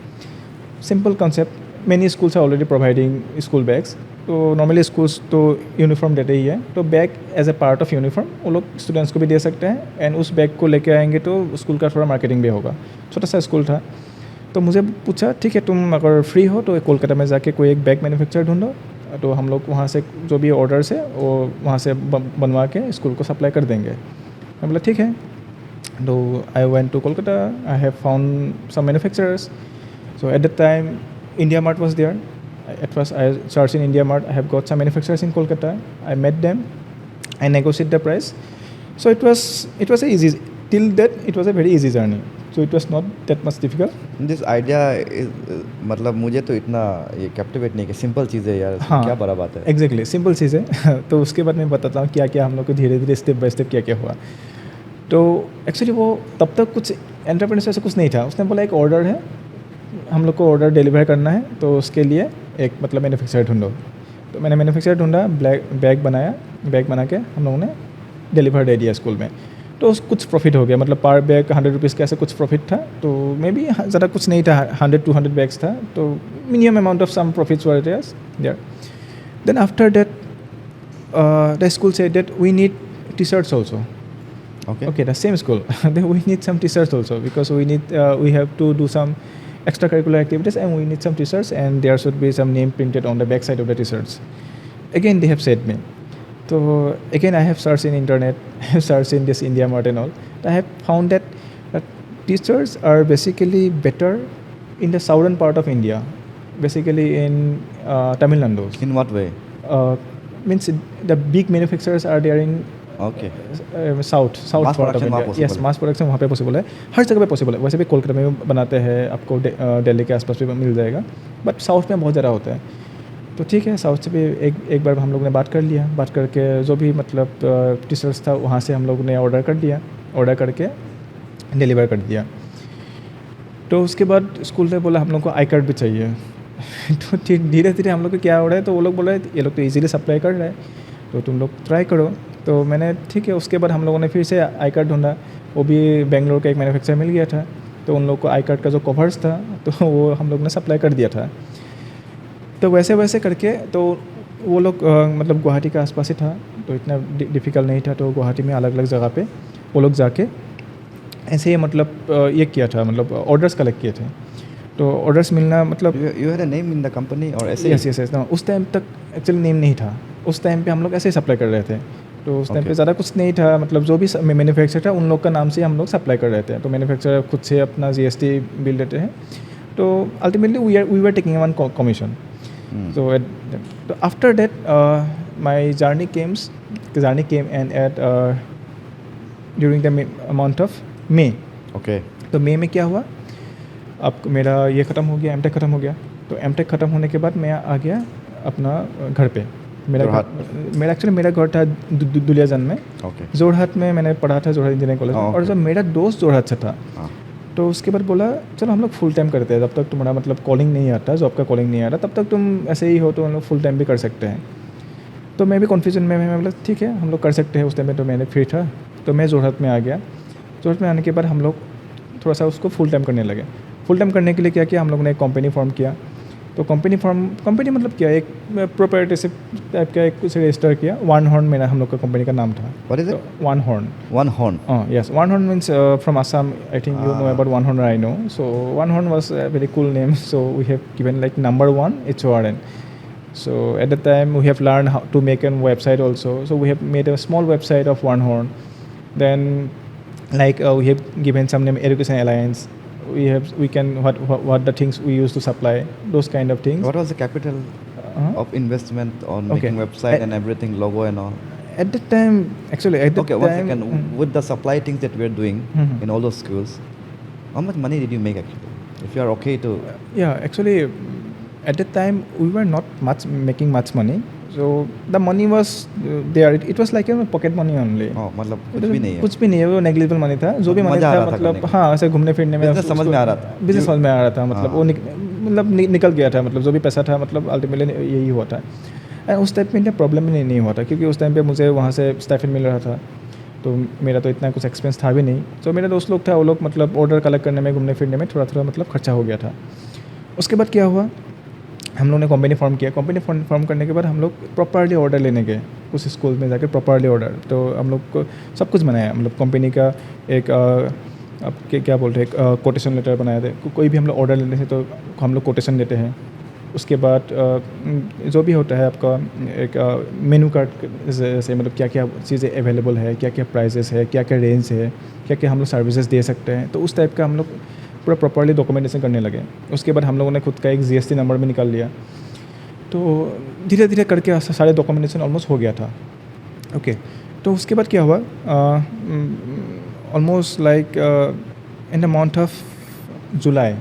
[SPEAKER 2] Simple concept. Many schools are already providing school bags. तो नॉर्मली स्कूल्स तो यूनिफॉर्म देते ही है, तो bag as a part of uniform वो लोग स्टूडेंट्स को भी दे सकते हैं. एंड उस बैग को लेके आएंगे तो स्कूल का थोड़ा मार्केटिंग भी होगा. छोटा सा स्कूल था. तो मुझे पूछा, ठीक है, तुम अगर फ्री हो तो कोलकाता में जाके कोई एक बैग मैन्युफैक्चरर ढूंढो. तो हम लोग वहाँ से जो भी ऑर्डर्स है वो वहाँ से बनवा के स्कूल को सप्लाई कर देंगे. मैं बोला ठीक है. तो I went to Kolkata. I have found some manufacturers. So at that time India Mart was there. At first I searched in India Mart. I have got some manufacturers in Kolkata. I met them. I negotiated the price. So it was a easy. Till that it was a very easy journey. So it was not that much difficult.
[SPEAKER 1] This idea is मतलब मुझे तो इतना ये captivate नहीं कि simple चीज़ है यार.
[SPEAKER 2] हाँ,
[SPEAKER 1] क्या बड़ा बात है.
[SPEAKER 2] एग्जैक्टली सिंपल चीज़ है. तो उसके बाद मैं बताता हूँ क्या क्या हम लोग को धीरे धीरे स्टेप बाय स्टेप क्या क्या हुआ. तो एक्चुअली वो तब तक कुछ एंटरप्रेन्योर से कुछ नहीं था. उसने बोला एक ऑर्डर है, हम लोग को ऑर्डर डिलीवर करना है, तो उसके लिए एक मतलब मैन्युफैक्चरर ढूंढो. तो मैंने मैन्युफैक्चरर ढूंढा, बैग बनाया. बैग बना के हम लोगों ने डिलीवर दे दिया स्कूल में. तो कुछ प्रॉफिट हो गया, मतलब पर बैग 100 रुपीज़ का ऐसे कुछ प्रॉफिट था. तो मे बी ज़्यादा कुछ नहीं था, 100-200 बैग्स था. तो minimum amount of some profits were there. Then after that the school said that we need t-shirts also. Okay, the same school. Then we need some t-shirts also because we have to do some extracurricular activities and we need some t-shirts and there should be some name printed on the back side of the t-shirts. Again, they have said me. So again, I have searched in internet, I have searched in this India Mart and all. I have found that t-shirts are basically better in the southern part of India, basically in Tamil Nadu.
[SPEAKER 1] In what way?
[SPEAKER 2] Means the big manufacturers are there in south part of India. Yes, mass production वहाँ पे possible है, हर जगह पे possible है. वैसे भी कोलकाता में बनाते हैं, आपको दिल्ली के आसपास भी मिल जाएगा, बट साउथ में बहुत ज़्यादा होता है. तो ठीक है, साउथ से भी एक बार हम लोग ने बात कर लिया. बात करके जो भी मतलब टी-शर्ट्स था वहाँ से हम लोग ने ऑर्डर कर दिया. ऑर्डर करके डिलीवर कर दिया. तो उसके बाद स्कूल ने बोला हम लोग को आई कार्ड भी चाहिए तो ठीक धीरे धीरे हम लोग को क्या हो रहा है, तो वो लोग बोल रहे हैं ये लोग तो इजीली सप्लाई कर रहे हैं, तो तुम लोग ट्राई करो। तो मैंने ठीक है, उसके बाद हम लोगों ने फिर से आई कार्ड ढूंढा, वो भी बेंगलोर का एक मैन्युफैक्चरर मिल गया था, तो उन लोग को आई कार्ड का जो कवर्स था तो वो हम लोग ने सप्लाई कर दिया था। तो वैसे वैसे करके तो वो लोग मतलब गुवाहाटी के आसपास ही था, तो इतना डिफ़िकल्ट नहीं था। तो गुवाहाटी में अलग अलग जगह पे वो लोग जाके ऐसे ही मतलब ये किया था, मतलब ऑर्डर्स कलेक्ट किए थे। तो ऑर्डर्स मिलना मतलब
[SPEAKER 1] You had a name in the company or ऐसे ही?
[SPEAKER 2] यस यस यस, उस टाइम तक एक्चुअली नेम नहीं था। उस टाइम पे हम लोग ऐसे ही सप्लाई कर रहे थे, तो उस टाइम
[SPEAKER 1] Okay.
[SPEAKER 2] पे ज़्यादा कुछ नहीं था, मतलब जो भी मैन्युफैक्चर था उन लोग का नाम से हम लोग सप्लाई कर रहे थे। तो मैन्युफैक्चरर खुद से अपना GST बिल देते हैं, तो ultimately we are taking one commission.
[SPEAKER 1] Hmm.
[SPEAKER 2] So after that, my journey came and at during the month of May.
[SPEAKER 1] Okay.
[SPEAKER 2] तो मई में क्या हुआ, अब मेरा ये ख़त्म हो गया, एमटेक ख़त्म हो गया। तो एमटेक ख़त्म होने के बाद मैं आ गया अपना घर पे। मेरा एक्चुअली मेरा घर था दुलियाजन में।
[SPEAKER 1] Okay.
[SPEAKER 2] जोरहाट में मैंने पढ़ा था, जोरहाट इंजीनियरिंग कॉलेज में।
[SPEAKER 1] Oh,
[SPEAKER 2] और
[SPEAKER 1] okay.
[SPEAKER 2] जब मेरा दोस्त जोरहाट से था,
[SPEAKER 1] हाँ.
[SPEAKER 2] तो उसके बाद बोला चलो हम लोग फुल टाइम करते हैं, जब तक तुम्हारा मतलब कॉलिंग नहीं आता, जॉब का कॉलिंग नहीं आ रहा, तब तक तुम ऐसे ही हो तो हम लोग फुल टाइम भी कर सकते हैं। तो मैं भी कन्फ्यूजन में मैं बोला ठीक है हम लोग कर सकते हैं। उस टाइम में तो मैंने फ्री था, तो मैं जोरहाट में आ गया। जोरहाट में आने के बाद हम लोग थोड़ा सा उसको फुल टाइम करने लगे। फुल टाइम करने के लिए क्या किया, हम लोगों ने एक कंपनी फॉर्म किया। तो कंपनी मतलब क्या, एक प्रोप्राइटरशिप टाइप का एक कुछ रजिस्टर किया। वन हॉर्न मेरा हम लोग का कंपनी का नाम था।
[SPEAKER 1] What is it?
[SPEAKER 2] One horn.
[SPEAKER 1] One horn.
[SPEAKER 2] Yes, One Horn means from Assam. I think you know about One Horn Rhino. So One Horn was a very cool name. So we have given like number one, HORN. So at the time we have learned how to make a website also. So we have made a small website of One Horn. Then like we have given some name Education Alliance. We can what the things we use to supply, those kind of things.
[SPEAKER 1] What was the capital of investment on
[SPEAKER 2] Okay.
[SPEAKER 1] making website and everything, logo and all?
[SPEAKER 2] At the time, actually at the
[SPEAKER 1] Okay,
[SPEAKER 2] time.
[SPEAKER 1] one second. With the supply things that we're doing
[SPEAKER 2] Mhm.
[SPEAKER 1] in all those schools, how much money did you make actually? If you are okay to,
[SPEAKER 2] Yeah, actually, at that time we were not making much money. So the money was there. It was like pocket money only.
[SPEAKER 1] मतलब
[SPEAKER 2] It
[SPEAKER 1] कुछ
[SPEAKER 2] was-
[SPEAKER 1] भी नहीं है.
[SPEAKER 2] कुछ भी नहीं है, वो नेग्लिजिबल मनी था। जो भी मनी
[SPEAKER 1] मज़ा आ
[SPEAKER 2] था
[SPEAKER 1] रहा था
[SPEAKER 2] मतलब
[SPEAKER 1] करने का.
[SPEAKER 2] हाँ ऐसे घूमने फिरने में
[SPEAKER 1] Business समझ में आ रहा था.
[SPEAKER 2] बिजनेस समझ में आ रहा था, मतलब
[SPEAKER 1] हाँ.
[SPEAKER 2] वो निकल गया था, मतलब जो भी पैसा था मतलब अल्टीमेटली यही हुआ था। एंड उस टाइम पे इतना प्रॉब्लम भी नहीं हुआ था, क्योंकि उस टाइम पे मुझे वहाँ से स्टाइपेंड मिल रहा था, तो मेरा तो इतना कुछ एक्सपेंस था भी नहीं। तो मेरे दोस्त लोग था, वो लोग मतलब ऑर्डर कलेक्ट करने में, घूमने फिरने में थोड़ा थोड़ा मतलब खर्चा हो गया था। उसके बाद क्या हुआ, हम लोग ने कंपनी फॉर्म किया। कंपनी फॉर्म करने के बाद हम लोग प्रॉपरली ऑर्डर लेने गए उस स्कूल में जाकर, प्रॉपरली ऑर्डर। तो हम लोग को सब कुछ बनाया, मतलब कंपनी का एक अब क्या बोलते हैं, एक कोटेशन लेटर बनाया था। कोई भी हम लोग ऑर्डर लेते हैं तो हम लोग कोटेशन देते हैं। उसके बाद जो भी होता है आपका एक मेनू कार्ड जैसे, मतलब क्या क्या चीज़ें अवेलेबल है, क्या क्या प्राइजेस है, क्या क्या रेंज है, क्या क्या हम लोग सर्विसेज दे सकते हैं। तो उस टाइप का हम लोग पूरा प्रॉपरली डॉक्यूमेंटेशन करने लगे। उसके बाद हम लोगों ने खुद का एक GST नंबर भी निकाल लिया। तो धीरे धीरे करके सारे डॉक्यूमेंटेशन ऑलमोस्ट हो गया था। ओके, तो उसके बाद क्या हुआ, almost like in the month of July,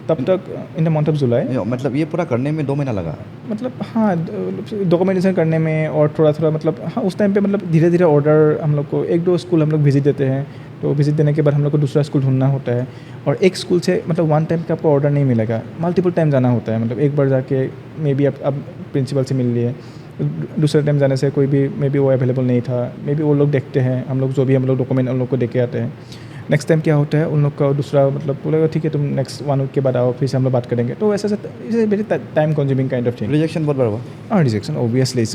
[SPEAKER 2] तब तक in the month of July,
[SPEAKER 1] मतलब ये पूरा करने में 2 महीना लगा.
[SPEAKER 2] मतलब हाँ डॉक्यूमेंटेशन करने में और थोड़ा थोड़ा मतलब हाँ उस टाइम पे मतलब धीरे धीरे ऑर्डर हम लोग को 1-2 स्कूल हम लोग विजिट देते हैं। तो विजिट देने के बाद हम लोग को दूसरा स्कूल ढूंढना होता है, और एक स्कूल से मतलब वन टाइम का आपको ऑर्डर नहीं मिलेगा, मल्टीपल टाइम जाना होता है। मतलब एक बार जाके मे बी अब प्रिंसिपल से मिल लिए, दूसरे टाइम जाने से कोई भी मे बी वो अवेलेबल नहीं था, मे बी वो लोग देखते हैं, हम लोग जो भी हम लोग डॉक्यूमेंट उन लोग को दे के आते हैं। नेक्स्ट टाइम क्या होता है, उन लोग का दूसरा मतलब बोलेगा ठीक है तुम नेक्स्ट 1 वीक के बाद आओ, फिर से हम लोग बात करेंगे। तो ऐसा very time consuming kind of thing.
[SPEAKER 1] Rejection बहुत बड़ा हुआ.
[SPEAKER 2] हाँ रिजेक्शन ऑब्वियसली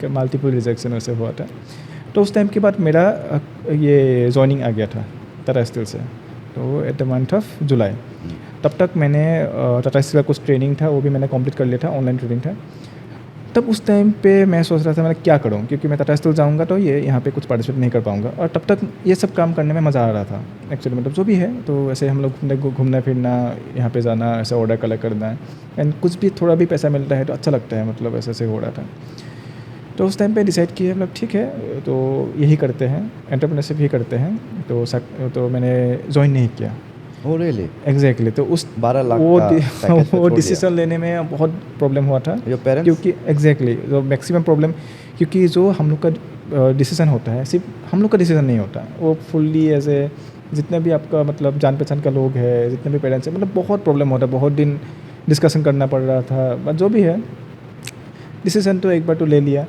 [SPEAKER 2] मल्टीपल रिजेक्शन वैसे हुआ था। तो उस टाइम के बाद मेरा ये जॉइनिंग आ गया था टाटा स्टील से, तो at the month of July. तब तक मैंने टाटा स्टील का कुछ ट्रेनिंग था वो भी मैंने कंप्लीट कर लिया था, ऑनलाइन ट्रेनिंग था। तब उस टाइम पे मैं सोच रहा था मैं क्या करूं, क्योंकि मैं टाटा स्टील जाऊंगा तो ये यहाँ पे कुछ पार्टिसिपेट नहीं कर पाऊंगा, और तब तक ये सब काम करने में मज़ा आ रहा था एक्चुअली। मतलब जो भी है तो ऐसे हम लोग घूमना फिरना, यहाँ पे जाना, ऐसे ऑर्डर कलेक्ट करना, एंड कुछ भी थोड़ा भी पैसा मिलता है तो अच्छा लगता है, मतलब ऐसे ऐसे हो रहा था। तो उस टाइम पे डिसाइड किया मतलब ठीक है तो यही करते हैं, एंटरप्रेन्योरशिप ही करते हैं। तो मैंने ज्वाइन नहीं किया।
[SPEAKER 1] Oh really?
[SPEAKER 2] एग्जैक्टली तो उस
[SPEAKER 1] 12 लाख
[SPEAKER 2] वो
[SPEAKER 1] का package पे
[SPEAKER 2] वो
[SPEAKER 1] छोड़ दिया.
[SPEAKER 2] डिसीजन लेने में बहुत प्रॉब्लम हुआ था।
[SPEAKER 1] Your parents?
[SPEAKER 2] क्योंकि एग्जैक्टली जो मैक्सिमम प्रॉब्लम, क्योंकि जो हम लोग का डिसीजन होता है सिर्फ हम लोग का डिसीजन नहीं होता, वो फुल्ली एज ए जितने भी आपका मतलब जान पहचान का लोग है, जितने भी पेरेंट्स हैं, मतलब बहुत प्रॉब्लम होता है, बहुत दिन डिस्कशन करना पड़ रहा था, बट जो भी है डिसीजन तो एक बार तो ले लिया।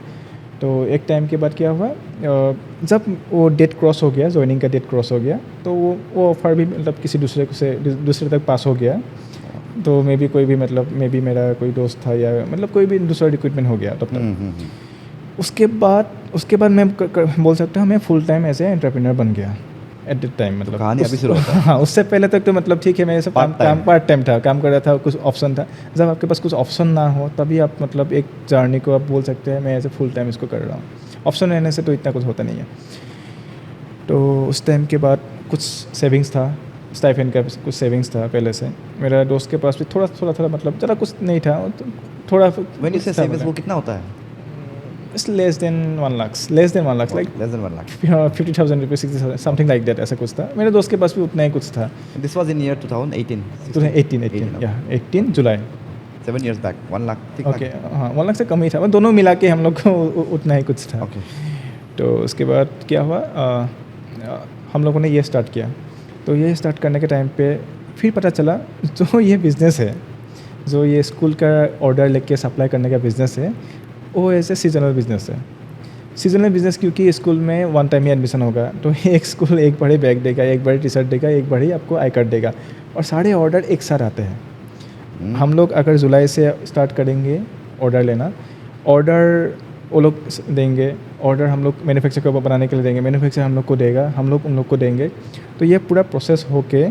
[SPEAKER 2] तो एक टाइम के बाद क्या हुआ, जब वो डेट क्रॉस हो गया, ज्वाइनिंग का डेट क्रॉस हो गया, तो वो ऑफ़र भी मतलब किसी दूसरे से दूसरे तक पास हो गया। तो मे बी कोई भी मतलब मे बी मेरा कोई दोस्त था या मतलब कोई भी दूसरा रिक्रूटमेंट हो गया तब तक। उसके बाद मैं बोल सकता हूँ मैं full time as a entrepreneur बन गया एट द टाइम। मतलब
[SPEAKER 1] कहानी अभी शुरू होता है।
[SPEAKER 2] हाँ, उससे पहले तक तो मतलब ठीक है, मैं ये सब काम पार्ट टाइम था, काम कर रहा था, कुछ ऑप्शन था। जब आपके पास कुछ ऑप्शन ना हो तभी आप मतलब एक जर्नी को आप बोल सकते हैं मैं ऐसे फुल टाइम इसको कर रहा हूँ। ऑप्शन रहने से तो इतना कुछ होता नहीं है। तो उस टाइम के बाद कुछ सेविंग्स था, स्टाइपेंड का कुछ सेविंग्स था पहले से। मेरा दोस्त के पास भी थोड़ा मतलब ज़रा कुछ नहीं था, तो थोड़ा
[SPEAKER 1] व्हेन यू से सेविंग्स वो कितना होता है?
[SPEAKER 2] It's less than 1 lakh, like
[SPEAKER 1] less than 1 lakh.
[SPEAKER 2] 50,000 rupees, 60,000 something like that, ऐसा कुछ था। मेरे दोस्त के पास भी उतना ही कुछ था।
[SPEAKER 1] दिस वाज इन ईयर 2018
[SPEAKER 2] 2018 या 18 जुलाई।
[SPEAKER 1] 7 years back 1 लाख ठीक
[SPEAKER 2] ओके, हाँ 1 लाख से कम ही था, दोनों मिला के हम लोग को उतना ही कुछ था।
[SPEAKER 1] ओके।
[SPEAKER 2] तो उसके बाद क्या हुआ, हम लोगों ने ये स्टार्ट किया। तो ये स्टार्ट करने के टाइम पे फिर पता चला जो ये बिज़नेस है, जो ये स्कूल का ऑर्डर लेके सप्लाई करने का बिज़नेस है, वो ऐसे सीजनल बिज़नेस है। सीजनल बिज़नेस क्योंकि स्कूल में वन टाइम ही एडमिशन होगा, तो एक स्कूल एक बार ही बैग देगा, एक बार ही टी शर्ट देगा, एक बार ही आपको आई कार्ड देगा, और सारे ऑर्डर एक साथ आते हैं। हम लोग अगर जुलाई से स्टार्ट करेंगे ऑर्डर लेना, ऑर्डर वो लोग देंगे, ऑर्डर हम लोग मैन्युफैक्चर को बनाने के लिए देंगे, मैन्युफैक्चर हम लोग को देगा, हम लोग उन लोग को देंगे। तो ये पूरा प्रोसेस होके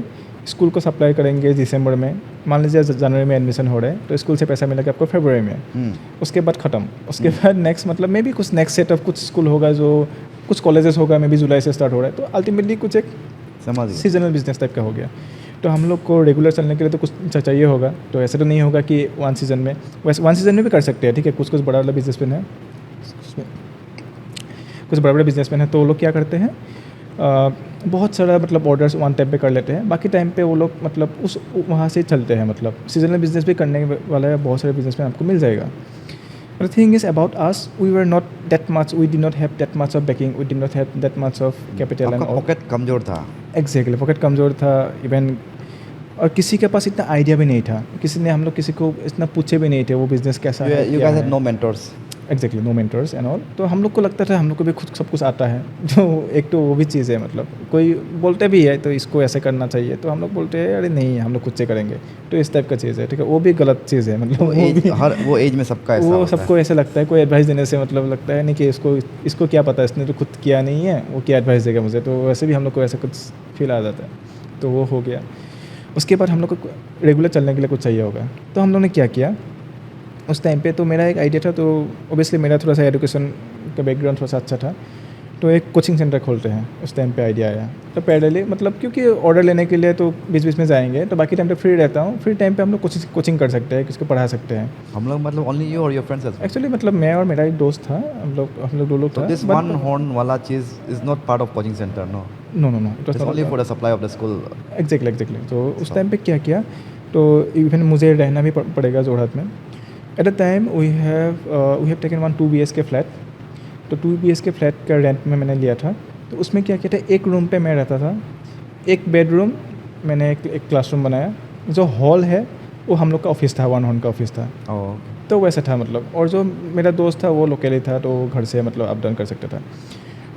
[SPEAKER 2] स्कूल को सप्लाई करेंगे दिसंबर में। मान लीजिए जनवरी में एडमिशन हो रहा है, तो स्कूल से पैसा मिलेगा आपको फरवरी में। उसके बाद ख़त्म। उसके बाद नेक्स्ट मतलब मे बी कुछ नेक्स्ट सेट ऑफ कुछ स्कूल होगा, जो कुछ कॉलेजेस होगा, मे बी जुलाई से स्टार्ट हो रहा है। तो अल्टीमेटली कुछ एक
[SPEAKER 1] समझ गया।
[SPEAKER 2] सीजनल बिजनेस टाइप का हो गया। तो हम लोग को रेगुलर चलने के लिए तो कुछ चाहिए होगा। तो ऐसे तो नहीं होगा कि वन सीज़न में, वैसे वन सीज़न में भी कर सकते हैं, ठीक है। कुछ बड़ा बड़ा बिजनेसमैन है, कुछ बड़े बड़े बिजनेसमैन हैं, तो वो लोग क्या करते हैं, बहुत सारा मतलब ऑर्डर्स वन टाइम पे कर लेते हैं, बाकी टाइम पे वो लोग मतलब उस वहाँ से चलते हैं। मतलब सीजनल बिजनेस भी करने वाला है, बहुत सारे बिजनेसमैन आपको मिल जाएगा। The thing is about us, we were not that much, we did not have that much of backing, we did not have that much of capital and all.
[SPEAKER 1] Pocket कमजोर था।
[SPEAKER 2] एग्जैक्टली, पॉकेट कमज़ोर था even, और किसी के पास इतना idea भी नहीं था, किसी ने हम लोग किसी को इतना पूछे भी नहीं थे वो बिज़नेस कैसा है।
[SPEAKER 1] You guys had no mentors।
[SPEAKER 2] Exactly, no mentors and all. तो हम लोग को लगता था हम लोग को भी खुद सब कुछ आता है, जो एक तो वो भी चीज़ है। मतलब कोई बोलते भी है तो इसको ऐसे करना चाहिए, तो हम लोग बोलते हैं अरे नहीं हम लोग खुद से करेंगे, तो इस टाइप का चीज़ है, ठीक है। वो भी गलत चीज़ है, मतलब
[SPEAKER 1] वो एज में सबका ऐसा
[SPEAKER 2] वो
[SPEAKER 1] होता है।
[SPEAKER 2] सबको ऐसे लगता है, कोई एडवाइस देने से मतलब लगता है नहीं कि इसको क्या पता है, इसने तो खुद किया नहीं है, वो क्या एडवाइस देगा मुझे। तो वैसे भी हम लोग को ऐसा कुछ फील आ जाता है, तो वो हो गया। उसके बाद हम लोग को रेगुलर चलने के लिए कुछ चाहिए होगा, तो हम लोग ने क्या किया उस टाइम पे। तो मेरा एक आइडिया था, तो ओबियसली मेरा थोड़ा सा एजुकेशन का बैकग्राउंड थोड़ा सा अच्छा था, तो एक कोचिंग सेंटर खोलते हैं। उस टाइम पे आइडिया आया, तो पैरेलली मतलब क्योंकि ऑर्डर लेने के लिए तो बीच बीच में जाएंगे, तो बाकी टाइम पे फ्री रहता हूँ, फ्री टाइम पे हम लोग कोचिंग कर सकते हैं, किसी को पढ़ा सकते हैं।
[SPEAKER 1] हम लोग मतलब ओनली यू और योर फ्रेंड्स।
[SPEAKER 2] एक्चुअली मतलब मैं और मेरा एक दोस्त था, हम लोग दो लोग
[SPEAKER 1] So
[SPEAKER 2] था।
[SPEAKER 1] this one horn वाला चीज़ is not part of coaching center, no?
[SPEAKER 2] No, it
[SPEAKER 1] It's only for the supply of the school।
[SPEAKER 2] एग्जैक्टली। तो उस टाइम पे क्या किया, तो इवन मुझे रहना भी पड़ेगा जोरहाट में। At the time we have taken 1 2 BHK flat. तो 2 BHK फ्लैट का रेंट में मैंने लिया था। तो उसमें क्या किया था, एक रूम पे मैं रहता था, एक बेडरूम मैंने एक क्लासरूम बनाया, जो हॉल है वो हम लोग का ऑफिस था, 1 हॉर्न का ऑफिस था। तो वैसा था मतलब। और जो मेरा दोस्त था वो लोकली था, तो घर से मतलब अप डाउन कर सकता था।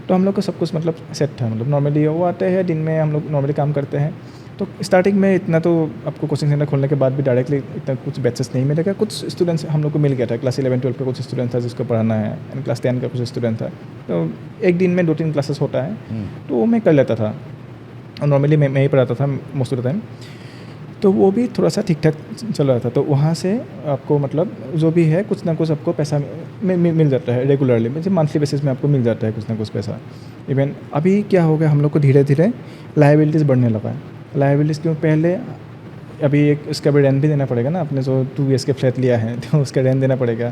[SPEAKER 2] तो हम लोग का सब कुछ मतलब सेट था। मतलब नॉर्मली वो आते हैं दिन में, हम लोग नॉर्मली काम करते हैं। तो स्टार्टिंग में इतना तो आपको कोचिंग सेंटर खोलने के बाद भी डायरेक्टली इतना कुछ बैचेस नहीं मिलेगा। कुछ स्टूडेंट्स हम लोग को मिल गया था, क्लास 11 12 का कुछ स्टूडेंट था जिसको पढ़ाना है, एंड क्लास 10 का कुछ स्टूडेंट था। तो एक दिन में 2-3 क्लासेस होता है, तो वो मैं कर लेता था, और नॉर्मली मैं ही पढ़ाता था मोस्ट ऑफ द टाइम। तो वो भी थोड़ा सा ठीक ठाक चल रहा था। तो वहाँ से आपको मतलब जो भी है कुछ ना कुछ आपको पैसा मिल जाता है रेगुलरली, मतलब मंथली बेसिस में आपको मिल जाता है कुछ ना कुछ पैसा। इवन अभी क्या हो गया, हम लोग को धीरे धीरे लायबिलिटीज़ बढ़ने लगा है। लायबिलिटीज़ क्यों, पहले अभी एक उसका भी रेंट भी देना पड़ेगा ना, आपने जो 2 BHK फ्लैट लिया है तो उसका रेंट देना पड़ेगा।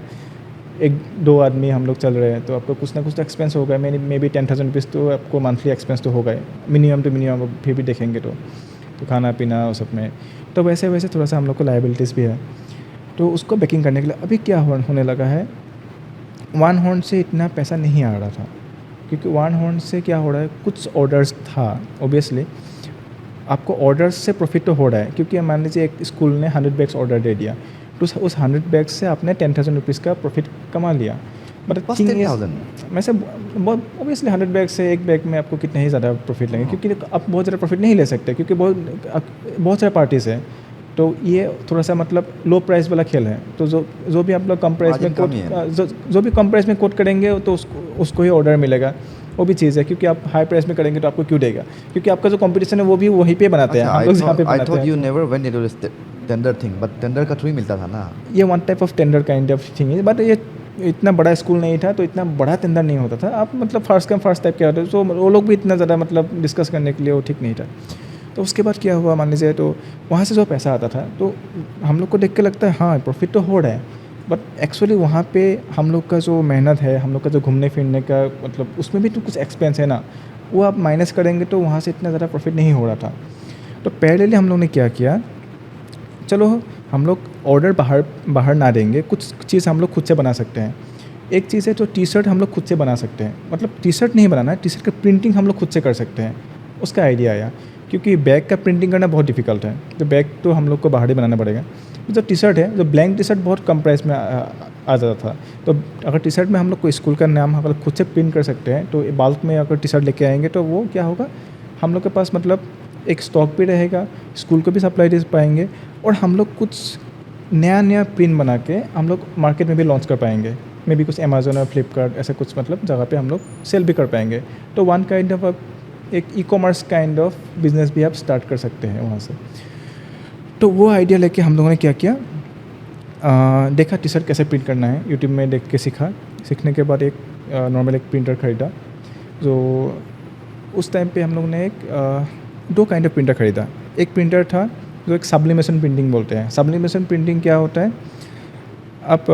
[SPEAKER 2] 1-2 आदमी हम लोग चल रहे हैं, तो आपको कुछ ना कुछ तो एक्सपेंस होगा। मे बी 10,000 रुपीज़ तो आपको मंथली एक्सपेंस तो होगा मिनिमम टू मिनिमम, फिर भी देखेंगे तो खाना पीना उस सब में। तो वैसे वैसे थोड़ा सा हम लोग को लायबिलिटीज़ भी है। तो उसको बैकिंग करने के लिए अभी क्या होने लगा है, 1 हॉर्न से इतना पैसा नहीं आ रहा था, क्योंकि 1 हॉर्न से क्या हो रहा है, कुछ ऑर्डर्स था ओबियसली, आपको ऑर्डर से प्रॉफिट तो हो रहा है, क्योंकि मान लीजिए एक स्कूल ने 100 बैग्स ऑर्डर दे दिया, तो उस 100 बैग्स से आपने 10,000 रुपीज़ का प्रॉफिट कमा लिया। But
[SPEAKER 1] Bus
[SPEAKER 2] thing is
[SPEAKER 1] 10,000?
[SPEAKER 2] मैं से ऑब्वियसली 100 बैग से एक बैग में आपको कितना ही ज़्यादा प्रॉफिट लेंगे, क्योंकि आप बहुत ज़्यादा प्रॉफिट नहीं ले सकते, क्योंकि बहुत सारे पार्टीज़ हैं। तो ये थोड़ा सा मतलब लो प्राइस वाला खेल है। तो जो भी आप लोग कम प्राइस में
[SPEAKER 1] Margin कम ही है।
[SPEAKER 2] जो भी कम प्राइस में कोट करेंगे तो उसको ही ऑर्डर मिलेगा। वो भी चीज़ है, क्योंकि आप हाई प्राइस में करेंगे तो आपको क्यों देगा, क्योंकि आपका जो कंपटीशन है वो भी वहीं पे बनाते हैं,
[SPEAKER 1] अच्छा,
[SPEAKER 2] हम लोग जहाँ पे
[SPEAKER 1] I
[SPEAKER 2] बनाते
[SPEAKER 1] thought you
[SPEAKER 2] हैं।
[SPEAKER 1] never went into this tender thing, but tender का थ्रू ही मिलता था ना।
[SPEAKER 2] ये one type of tender kind of thing है, बट ये इतना बड़ा स्कूल नहीं था, तो इतना बड़ा टेंडर नहीं होता था। आप मतलब फर्स्ट कम फर्स्ट टाइप के होते, तो वो लोग भी इतना ज़्यादा मतलब डिस्कस करने के लिए वो ठीक नहीं था। तो उसके बाद क्या हुआ मान लीजिए, तो वहाँ से जो पैसा आता था तो हम लोग को देख के लगता है हाँ प्रॉफिट तो हो रहा है, बट एक्चुअली वहाँ पे हम लोग का जो मेहनत है, हम लोग का जो घूमने फिरने का मतलब उसमें भी तो कुछ एक्सपेंस है ना, वो आप माइनस करेंगे तो वहाँ से इतना ज़्यादा प्रॉफिट नहीं हो रहा था। तो पहले हम लोग ने क्या किया, चलो हम लोग ऑर्डर बाहर ना देंगे, कुछ चीज़ हम लोग खुद से बना सकते हैं। एक चीज़ है तो टी शर्ट हम लोग खुद से बना सकते हैं, मतलब टी शर्ट नहीं बनाना है, टी शर्ट का प्रिंटिंग हम लोग खुद से कर सकते हैं। उसका आइडिया आया, क्योंकि बैग का प्रिंटिंग करना बहुत डिफिकल्ट है, तो बैग तो हम लोग को बाहर ही बनाना पड़ेगा। जो टी शर्ट है, जो ब्लैंक टी शर्ट बहुत कम प्राइस में आ जाता था, तो अगर टी शर्ट में हम लोग को स्कूल का नाम अगर खुद से प्रिंट कर सकते हैं, तो बाल्क में अगर टी शर्ट लेके आएंगे तो वो क्या होगा, हम लोग के पास मतलब एक स्टॉक भी रहेगा, स्कूल को भी सप्लाई दे पाएंगे, और हम लोग कुछ नया प्रिंट बना के हम लोग मार्केट में भी लॉन्च कर पाएंगे। मे बी कुछ अमेजोन और फ्लिपकार्ट ऐसे कुछ मतलब जगह पे हम लोग सेल भी कर पाएंगे। तो वन काइंड ऑफ एक e commerce kind of business भी आप स्टार्ट कर सकते हैं वहाँ से। तो वो आइडिया लेके हम लोगों ने क्या किया, देखा टी शर्ट कैसे प्रिंट करना है, यूट्यूब में देख के सीखने के बाद एक नॉर्मल एक प्रिंटर ख़रीदा। जो उस टाइम पे हम लोग ने दो काइंड ऑफ प्रिंटर ख़रीदा। एक प्रिंटर था जो एक सब्लिमेशन प्रिंटिंग बोलते हैं। सब्लिमेशन प्रिंटिंग क्या होता है, आप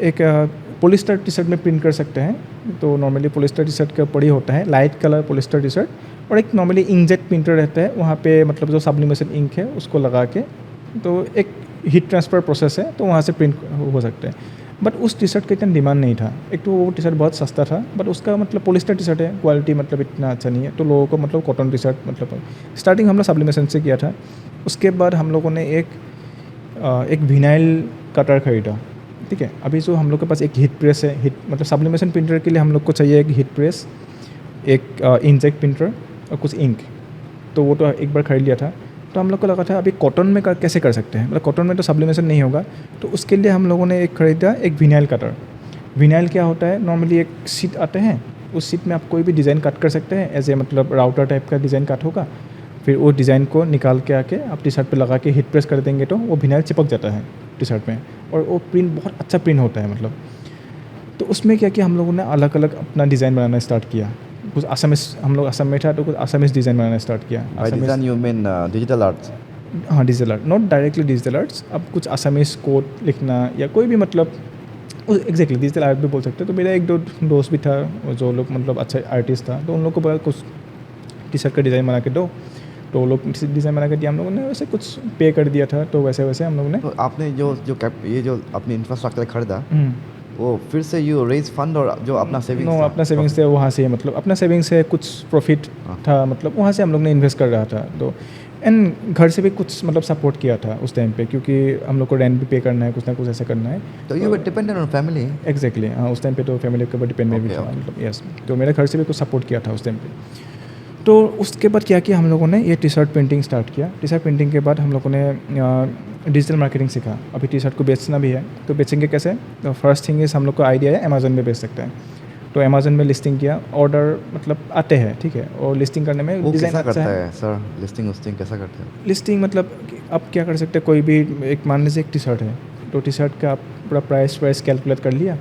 [SPEAKER 2] एक पॉलिस्टर टी शर्ट में प्रिंट कर सकते हैं। तो नॉर्मली पॉलिस्टर टी शर्ट के ऊपर ही होता है light colour polyester T shirt, और एक नॉर्मली इंकजेट प्रिंटर रहता है, वहाँ पे मतलब जो सब्लिमेशन इंक है उसको लगा के, तो एक हीट ट्रांसफ़र प्रोसेस है, तो वहाँ से प्रिंट हो सकते हैं। बट उस टी शर्ट का इतना डिमांड नहीं था। एक तो वो टी शर्ट बहुत सस्ता था, बट उसका मतलब पॉलिस्टर टी शर्ट है, क्वालिटी मतलब इतना अच्छा नहीं है, तो लोगों को मतलब कॉटन टी शर्ट मतलब स्टार्टिंग हम लोग सब्लिमेशन से किया था। उसके बाद हम लोगों ने एक विनाइल कटर खरीदा, ठीक है। अभी जो हम लोग के पास एक हीट प्रेस है, हीट मतलब सब्लिमेशन प्रिंटर के लिए हम लोग को चाहिए एक हीट प्रेस, एक इंकजेट प्रिंटर और कुछ इंक। तो वो तो एक बार खरीद लिया था। तो हम लोग को लगा था अभी कॉटन में कैसे कर सकते हैं, मतलब कॉटन में तो सब्लिमेशन नहीं होगा, तो उसके लिए हम लोगों ने एक खरीदा एक विनाइल कटर। विनाइल क्या होता है, नॉर्मली एक शीट आते हैं, उस शीट में आप कोई भी डिज़ाइन कट कर सकते हैं, ऐसे मतलब राउटर टाइप का डिज़ाइन कट होगा, फिर वो डिज़ाइन को निकाल के आके आप टी शर्ट पर लगा के हीट प्रेस कर देंगे तो वो विनाइल चिपक जाता है टी शर्ट में, और वो प्रिंट बहुत अच्छा प्रिंट होता है मतलब। तो उसमें क्या किया, हम लोगों ने अलग अलग अपना डिज़ाइन बनाना स्टार्ट किया। कुछ असमिस, हम लोग असम में था तो कुछ असमिस डिज़ाइन बनाना स्टार्ट किया।
[SPEAKER 1] By design you mean digital arts?
[SPEAKER 2] हाँ, digital art, not directly digital arts. अब कुछ असमिस कोड लिखना या कोई भी मतलब एग्जैक्टली डिजिटल आर्ट भी बोल सकते हैं। तो मेरा एक दो दोस्त भी था जो लोग मतलब अच्छा आर्टिस्ट था, तो उन लोग को बोला कुछ टी शर्ट का डिज़ाइन बना के दो, तो वो लोग डिज़ाइन बना के दिया, हम लोगों ने वैसे कुछ पे कर दिया था। तो वैसे हम लोगों ने
[SPEAKER 1] तो आपने ये जो अपनी इंफ्रास्ट्रक्चर खरीदा, वो फिर से यू रेज फंड और जो अपना सेविंग्स
[SPEAKER 2] नो, अपना सेविंग्स से वहाँ से मतलब अपना सेविंग्स से कुछ प्रॉफिट था, मतलब वहाँ से हम लोग ने इन्वेस्ट कर रहा था। तो एंड घर से भी कुछ मतलब सपोर्ट किया था उस टाइम पे, क्योंकि हम लोग को रेंट भी पे करना है, कुछ ना कुछ ऐसा करना है।
[SPEAKER 1] तो you were dependent on family?
[SPEAKER 2] Exactly, हाँ, उस टाइम पे तो फैमिली के ऊपर डिपेंड भी था, मतलब यस। तो मेरे घर से भी कुछ सपोर्ट किया था उस टाइम पे। तो उसके बाद क्या किया, हम लोगों ने ये टी शर्ट प्रिंटिंग स्टार्ट किया। टी शर्ट प्रिंटिंग के बाद हम लोगों ने डिजिटल मार्केटिंग सीखा। अभी टी शर्ट को बेचना भी है, तो बेचेंगे कैसे। तो फर्स्ट थिंग इज़ हम लोग को आइडिया है अमेजोन में बेच सकते हैं। तो अमेजोन में लिस्टिंग किया, ऑर्डर मतलब आते हैं, ठीक है, और लिस्टिंग करने में
[SPEAKER 1] वो
[SPEAKER 2] डिज़ाइन
[SPEAKER 1] कैसा
[SPEAKER 2] अच्छा
[SPEAKER 1] करता
[SPEAKER 2] है।
[SPEAKER 1] है सर, लिस्टिंग कैसा करते हैं?
[SPEAKER 2] लिस्टिंग मतलब आप क्या कर सकते हैं, कोई भी एक मान लीजिए एक टी शर्ट है, तो टी शर्ट का आप पूरा प्राइस कैलकुलेट कर लिया,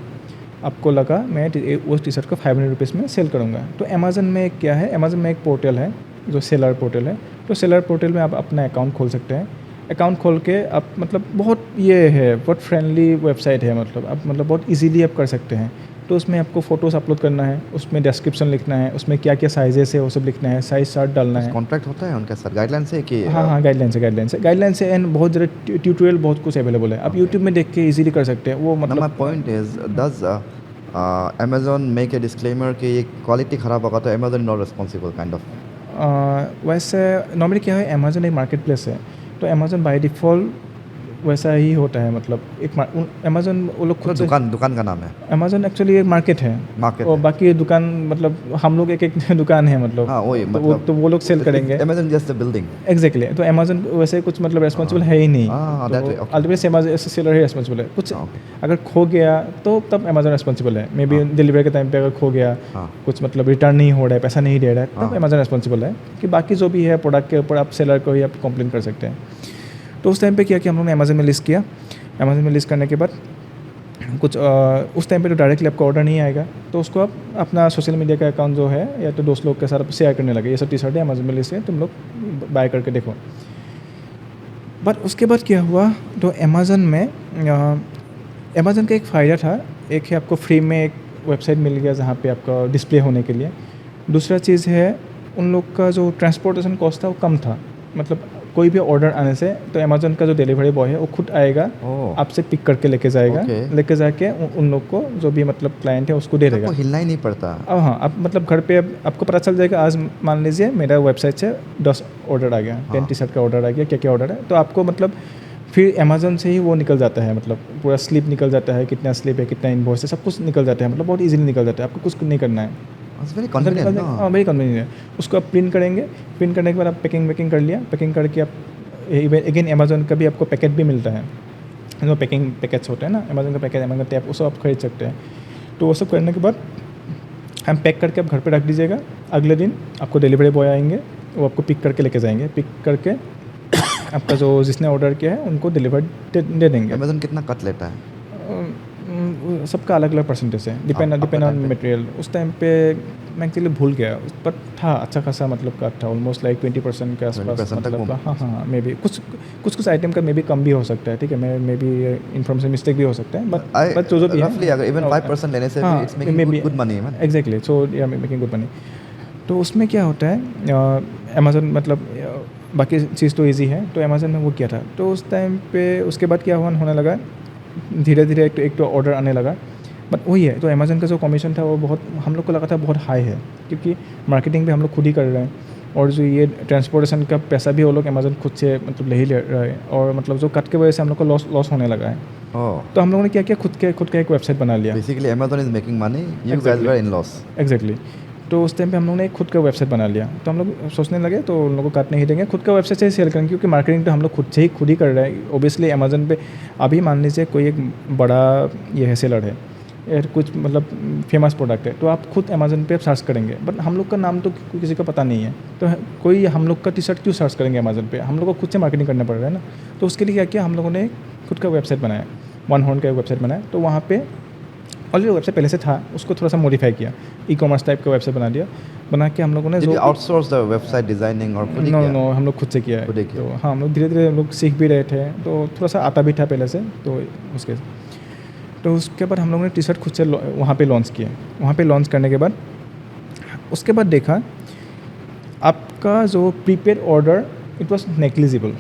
[SPEAKER 2] आपको लगा मैं उस टी शर्ट को 500 रुपीज़ में सेल करूँगा। तो अमेजन में क्या है, अमेजन में एक पोर्टल है जो सेलर पोर्टल है। तो सेलर पोर्टल में आप अपना अकाउंट खोल सकते हैं। अकाउंट खोल के आप मतलब बहुत ये है, बहुत फ्रेंडली वेबसाइट है, मतलब आप मतलब बहुत इजीली आप कर सकते हैं। तो उसमें आपको फ़ोटोज़ अपलोड करना है, उसमें डिस्क्रिप्शन लिखना है, उसमें क्या क्या साइजेस है वो सब लिखना है, साइज चार्ट डालना है।
[SPEAKER 1] कॉन्ट्रैक्ट होता है उनका सर, गाइडलाइंस है कि?
[SPEAKER 2] हाँ, गाइडलाइंस है एंड बहुत ज़्यादा ट्यूटोरियल बहुत कुछ अवेलेबल है। आप यूट्यूब में देख के इजीली कर सकते हैं वो मतलब।
[SPEAKER 1] My point is, does Amazon make a disclaimer कि ये क्वालिटी ख़राब होगा तो Amazon not responsible kind of?
[SPEAKER 2] वैसे नॉर्मली क्या है, अमेज़न एक मार्केट प्लेस है, तो अमेज़न बाय डिफ़ॉल्ट वैसा ही होता है। मतलब अमेज़न वो लोग खुद से,
[SPEAKER 1] दुकान का नाम है
[SPEAKER 2] अमेज़न एक्चुअली एक मार्केट है,
[SPEAKER 1] मार्केट
[SPEAKER 2] और
[SPEAKER 1] है।
[SPEAKER 2] बाकी दुकान मतलब हम लोग एक दुकान है मतलब।
[SPEAKER 1] हाँ वही
[SPEAKER 2] तो वो लोग सेल करेंगे।
[SPEAKER 1] Amazon just the building.
[SPEAKER 2] Exactly, तो अमेज़न वैसे कुछ मतलब रेस्पॉन्सिबल है ही नहीं।
[SPEAKER 1] हाँ,
[SPEAKER 2] तो
[SPEAKER 1] that way, okay.
[SPEAKER 2] Ultimately Amazon seller he responsible है। कुछ
[SPEAKER 1] Okay.
[SPEAKER 2] अगर खो गया तो तब अमेज़न रेस्पॉन्सिबल है। मे बी
[SPEAKER 1] हाँ।
[SPEAKER 2] डिलीवरी के टाइम पे अगर खो गया,
[SPEAKER 1] हाँ।
[SPEAKER 2] कुछ मतलब रिटर्न नहीं हो रहा है, पैसा नहीं दे रहा है, तब
[SPEAKER 1] हाँ।
[SPEAKER 2] अमेज़न रेस्पॉन्सिबल है। कि बाकी जो भी है प्रोडक्ट के ऊपर आप सेलर को ही आप कंप्लेन कर सकते हैं। तो उस टाइम पे क्या किया हम लोगों ने, अमेज़न में लिस्ट किया। अमेज़न में लिस्ट करने के बाद कुछ उस टाइम पे तो डायरेक्टली आपको ऑर्डर नहीं आएगा, तो उसको आप अपना सोशल मीडिया का अकाउंट जो है या तो दोस्त लोग के साथ शेयर करने लगे, ये सब टी शर्ट है अमेज़न में लिस्ट है, तुम लोग बाय करके देखो। बट उसके बाद क्या हुआ, तो अमेज़न में अमेज़न का एक फ़ायदा था, एक है आपको फ्री में एक वेबसाइट मिल गया जहाँ पे आपका डिस्प्ले होने के लिए। दूसरा चीज़ है उन लोग का जो ट्रांसपोर्टेशन कॉस्ट था वो कम था। मतलब कोई भी ऑर्डर आने से तो अमेज़न का जो डिलीवरी बॉय है वो खुद आएगा,
[SPEAKER 1] ओह।
[SPEAKER 2] आपसे पिक करके लेके जाएगा,
[SPEAKER 1] Okay.
[SPEAKER 2] लेके जाके उन लोग को जो भी मतलब क्लाइंट है उसको दे देगा।
[SPEAKER 1] आपको हिलना ही नहीं पड़ता।
[SPEAKER 2] अब हाँ, आप मतलब घर पे अब आपको पता चल जाएगा, आज मान लीजिए मेरा वेबसाइट से 10 ऑर्डर आ गया, 10 टी शर्ट का ऑर्डर आ गया, क्या क्या ऑर्डर है, तो आपको मतलब फिर अमेज़न से ही वो निकल जाता है, मतलब पूरा स्लिप निकल जाता है, कितना स्लिप है, कितना इनवॉइस है, सब कुछ निकल जाता है, मतलब बहुत इजीली निकल जाता है, आपको कुछ नहीं करना है।
[SPEAKER 1] इट्स वेरी
[SPEAKER 2] अंदर निकल
[SPEAKER 1] कन्वीनियंट
[SPEAKER 2] जाएगा,
[SPEAKER 1] ना।
[SPEAKER 2] हाँ वेरी कन्वीनियंट है। उसको आप प्रिंट करेंगे, प्रिंट करने के बाद आप पैकिंग कर लिया, पैकिंग करके आप अगेन अमेज़न का भी आपको पैकेट भी मिलता है, जो पैकिंग पैकेट्स होते हैं ना, अमेज़न का पैकेज, अमेज़न का टैप, वो सब आप खरीद सकते हैं। तो वो सब करने के बाद हम पैक करके आप घर पे रख दीजिएगा। अगले दिन आपको डिलीवरी बॉय आएंगे, वो आपको पिक करके लेके जाएंगे, पिक करके आपका जो जिसने ऑर्डर किया है उनको डिलीवर दे देंगे।
[SPEAKER 1] अमेज़न कितना कट लेता है?
[SPEAKER 2] सबका अलग अलग परसेंटेज है, डिपेंड ऑन
[SPEAKER 1] time पे?
[SPEAKER 2] मटेरियल। उस टाइम पे मैं एक्चुअली भूल गया, पर था अच्छा खासा, मतलब कट था ऑलमोस्ट लाइक 20% के आसपास।
[SPEAKER 1] 20% तक
[SPEAKER 2] मतलब
[SPEAKER 1] वो-
[SPEAKER 2] हाँ हाँ, मे बी कुछ आइटम का मे बी कम भी हो सकता है, ठीक है, मे बी इन्फॉर्मेशन मिस्टेक भी हो सकता है, बट जो भी
[SPEAKER 1] roughly अगर even 5% लेने से भी it's making good money, man.
[SPEAKER 2] Exactly, so yeah making good money. तो उसमें क्या होता है, अमेज़न मतलब बाकी चीज़ तो ईजी है, तो अमेज़न में वो किया था। तो उस टाइम पे उसके बाद क्या होने लगा, धीरे धीरे एक तो ऑर्डर आने लगा, बट वही है, तो अमेज़न का जो कमीशन था वो बहुत, हम लोग को लगा था बहुत हाई है, क्योंकि मार्केटिंग भी हम लोग खुद ही कर रहे हैं, और जो ये ट्रांसपोर्टेशन का पैसा भी वो लोग अमेज़न खुद से मतलब ले ही ले रहा है, और मतलब जो कट के वजह से हम लोग को लॉस होने लगा है।
[SPEAKER 1] Oh,
[SPEAKER 2] तो हम लोगों ने क्या किया, खुद का एक वेबसाइट बना लिया।
[SPEAKER 1] basically Amazon is making money. You guys
[SPEAKER 2] Exactly.
[SPEAKER 1] were in loss.
[SPEAKER 2] Exactly, तो उस टाइम पे हम लोगों ने एक खुद का वेबसाइट बना लिया। तो हम लोग सोचने लगे तो उन लोगों को काटने ही देंगे, खुद का वेबसाइट से ही सेल करेंगे, क्योंकि मार्केटिंग तो हम लोग खुद ही कर रहे हैं। ओबियसली अमेज़न पे अभी मान लीजिए कोई एक बड़ा ये है सेलर है, या कुछ मतलब फेमस प्रोडक्ट है, तो आप खुद अमेज़न पे सर्च करेंगे, बट हम लोग का नाम तो किसी को पता नहीं है, तो कोई हम लोग का टी शर्ट क्यों सर्च करेंगे अमेज़न पे, हम लोग को खुद से मार्केटिंग करना पड़ रहा है ना। तो उसके लिए क्या किया, हम लोगों ने खुद का वेबसाइट बनाया, वन हॉर्न का एक वेबसाइट बनाया। तो वहाँ पे ऑलरेडी वेबसाइट पहले से था, उसको थोड़ा सा मॉडिफाई किया, ई कॉमर्स टाइप का वेबसाइट बना के हम लोगों ने
[SPEAKER 1] Did you outsource the website designing और खुद ही किया?
[SPEAKER 2] नो हम लोग खुद से किया है।
[SPEAKER 1] खुद ही किया।
[SPEAKER 2] तो हाँ, हम लोग धीरे धीरे हम लोग सीख भी रहे थे, तो थोड़ा सा आता भी था पहले से, तो उसके बाद हम लोगों ने टी शर्ट खुद से वहाँ पे लॉन्च किया। वहाँ पे लॉन्च करने के बाद उसके बाद देखा आपका जो prepaid order it was negligible.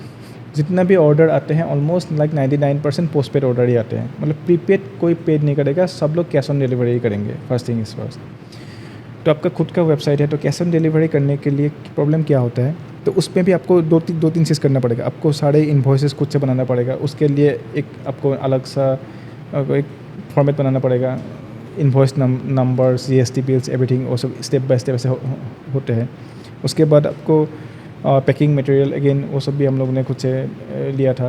[SPEAKER 2] जितना भी ऑर्डर आते हैं almost like 99% postpaid order ही आते हैं, मतलब प्रीपेड कोई पेड नहीं करेगा, सब लोग कैश ऑन डिलीवरी ही करेंगे, फर्स्ट थिंग इज फर्स्ट। तो आपका खुद का वेबसाइट है, तो कैश ऑन डिलीवरी करने के लिए प्रॉब्लम क्या होता है, तो उसमें भी आपको दो तीन चीज़ करना पड़ेगा। आपको सारे इन्वॉइसेस खुद से बनाना पड़ेगा, उसके लिए एक आपको अलग सा एक फॉर्मेट बनाना पड़ेगा, invoice numbers, GST bills, everything, वो सब स्टेप बाय स्टेप ऐसे होते हैं। उसके बाद आपको पैकिंग मटेरियल अगेन वो सब भी हम लोग ने खुद से लिया था।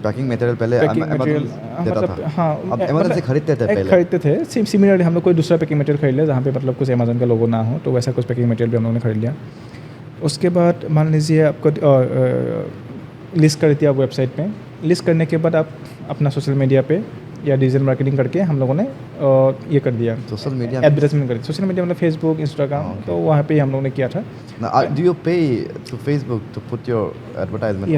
[SPEAKER 1] पैकिंग मटेरियल पहले
[SPEAKER 2] पैकिंग
[SPEAKER 1] Amazon
[SPEAKER 2] मटेरियल
[SPEAKER 1] देता
[SPEAKER 2] मतलब
[SPEAKER 1] था।
[SPEAKER 2] हाँ,
[SPEAKER 1] अब Amazon से खरीदते थे पहले।
[SPEAKER 2] खरीदते थे। सिमिलरली हम लोग कोई दूसरा पैकिंग मटेरियल खरीद लिया जहाँ पे मतलब कुछ अमेज़न का लोगो ना हो, तो वैसा कुछ पैकिंग मटेरियल भी हम लोगों ने खरीद लिया। उसके बाद मान लीजिए आपको लिस्ट कर दी आप वेबसाइट पे, लिस्ट करने के बाद आप अपना सोशल मीडिया पे या डिजिटल मार्केटिंग करके हम लोगों ने ये कर दिया,
[SPEAKER 1] सोशल मीडिया
[SPEAKER 2] एडवर्टाइजमेंट कर दी। सोशल मीडिया मतलब फेसबुक, इंस्टाग्राम, तो वहाँ पे ही हम लोगों ने किया था।
[SPEAKER 1] Do you pay to Facebook to put your advertisement?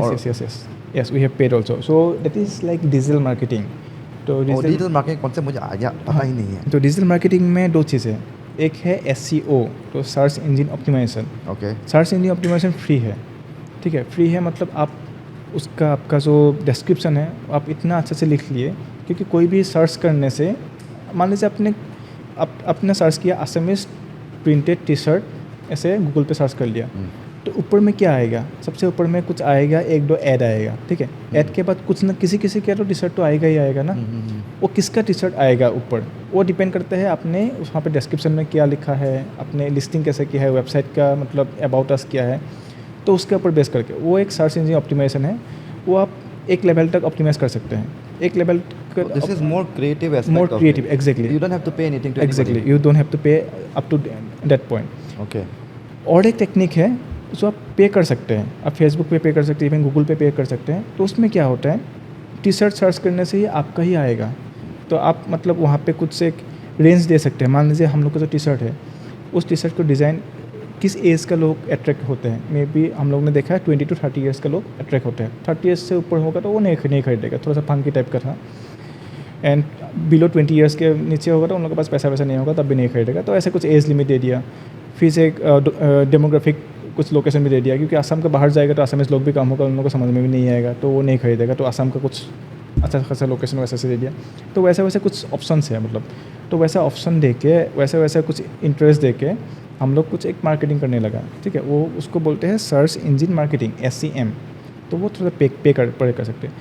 [SPEAKER 2] Yes, we have paid also. So that is like digital marketing. तो
[SPEAKER 1] डिजिटल मार्केटिंग कौन से मुझे आइडिया पता ही नहीं है।
[SPEAKER 2] तो डिजिटल मार्केटिंग में दो चीज़ें हैं, एक है SEO, तो search engine optimisation.
[SPEAKER 1] Okay.
[SPEAKER 2] Search engine optimisation free है, ठीक है, फ्री है मतलब आप उसका आपका जो डिस्क्रिप्शन है आप इतना अच्छे से लिख लिए, क्योंकि कोई भी सर्च करने से मान लीजिए आपने सर्च किया असमीज प्रिंटेड टी शर्ट ऐसे गूगल पे सर्च कर लिया, तो ऊपर में क्या आएगा, सबसे ऊपर में कुछ आएगा, एक दो ऐड आएगा, ठीक है। ऐड के बाद कुछ ना किसी का तो टी शर्ट तो आएगा ही आएगा ना। वो किसका टी शर्ट आएगा ऊपर, वो डिपेंड करता है आपने वहाँ पे डिस्क्रिप्शन में क्या लिखा है, आपने लिस्टिंग कैसे किया है, वेबसाइट का मतलब अबाउट अस क्या है, तो उसके ऊपर बेस करके वो एक सर्च इंजन ऑप्टिमाइजेशन है। वो आप एक लेवल तक ऑप्टिमाइज कर सकते हैं, एक level
[SPEAKER 1] This is more creative aspect
[SPEAKER 2] more
[SPEAKER 1] of
[SPEAKER 2] creative,
[SPEAKER 1] it.
[SPEAKER 2] exactly.
[SPEAKER 1] You don't have to pay anything to
[SPEAKER 2] Exactly,
[SPEAKER 1] anybody.
[SPEAKER 2] you don't have to pay up to that point.
[SPEAKER 1] Okay.
[SPEAKER 2] और एक technique है जो आप पे कर सकते हैं, आप फेसबुक पे कर सकते हैं, इवन गूगल पे कर सकते हैं। तो उसमें क्या होता है, टी शर्ट सर्च करने से ही आपका ही आएगा। तो आप मतलब वहाँ पे कुछ से एक रेंज दे सकते हैं। मान लीजिए हम लोग का जो टी शर्ट है, उस टी शर्ट को डिज़ाइन किस एज का लोग अट्रैक्ट होते हैं, मे बी हम लोग ने देखा है 20 to 30 ईयर्स का लोग अट्रैक्ट होते हैं। 30 ईयर्स से ऊपर होगा तो वो नहीं खरीदेगा, थोड़ा सा फंकी टाइप का था। एंड बिलो 20 ईयर्स के नीचे होगा तो उन लोगों के पास पैसा वैसा नहीं होगा, तब भी नहीं खरीदेगा। तो ऐसे कुछ एज लिमिट दे दिया, फिर से एक डेमोग्राफिक कुछ लोकेशन भी दे दिया, क्योंकि असम के बाहर जाएगा तो असमीज लोग भी कम होगा, उन लोगों को समझ में भी नहीं आएगा, तो वो नहीं खरीदेगा। तो असम का कुछ अच्छा खासा लोकेशन वैसे से दे दिया। तो वैसे कुछ ऑप्शन है मतलब, तो वैसा ऑप्शन दे के वैसे कुछ इंटरेस्ट दे के हम लोग कुछ एक मार्केटिंग करने लगा, ठीक है। वो उसको बोलते हैं सर्च इंजन मार्केटिंग, SEM। तो वो थोड़ा पे कर सकते हैं।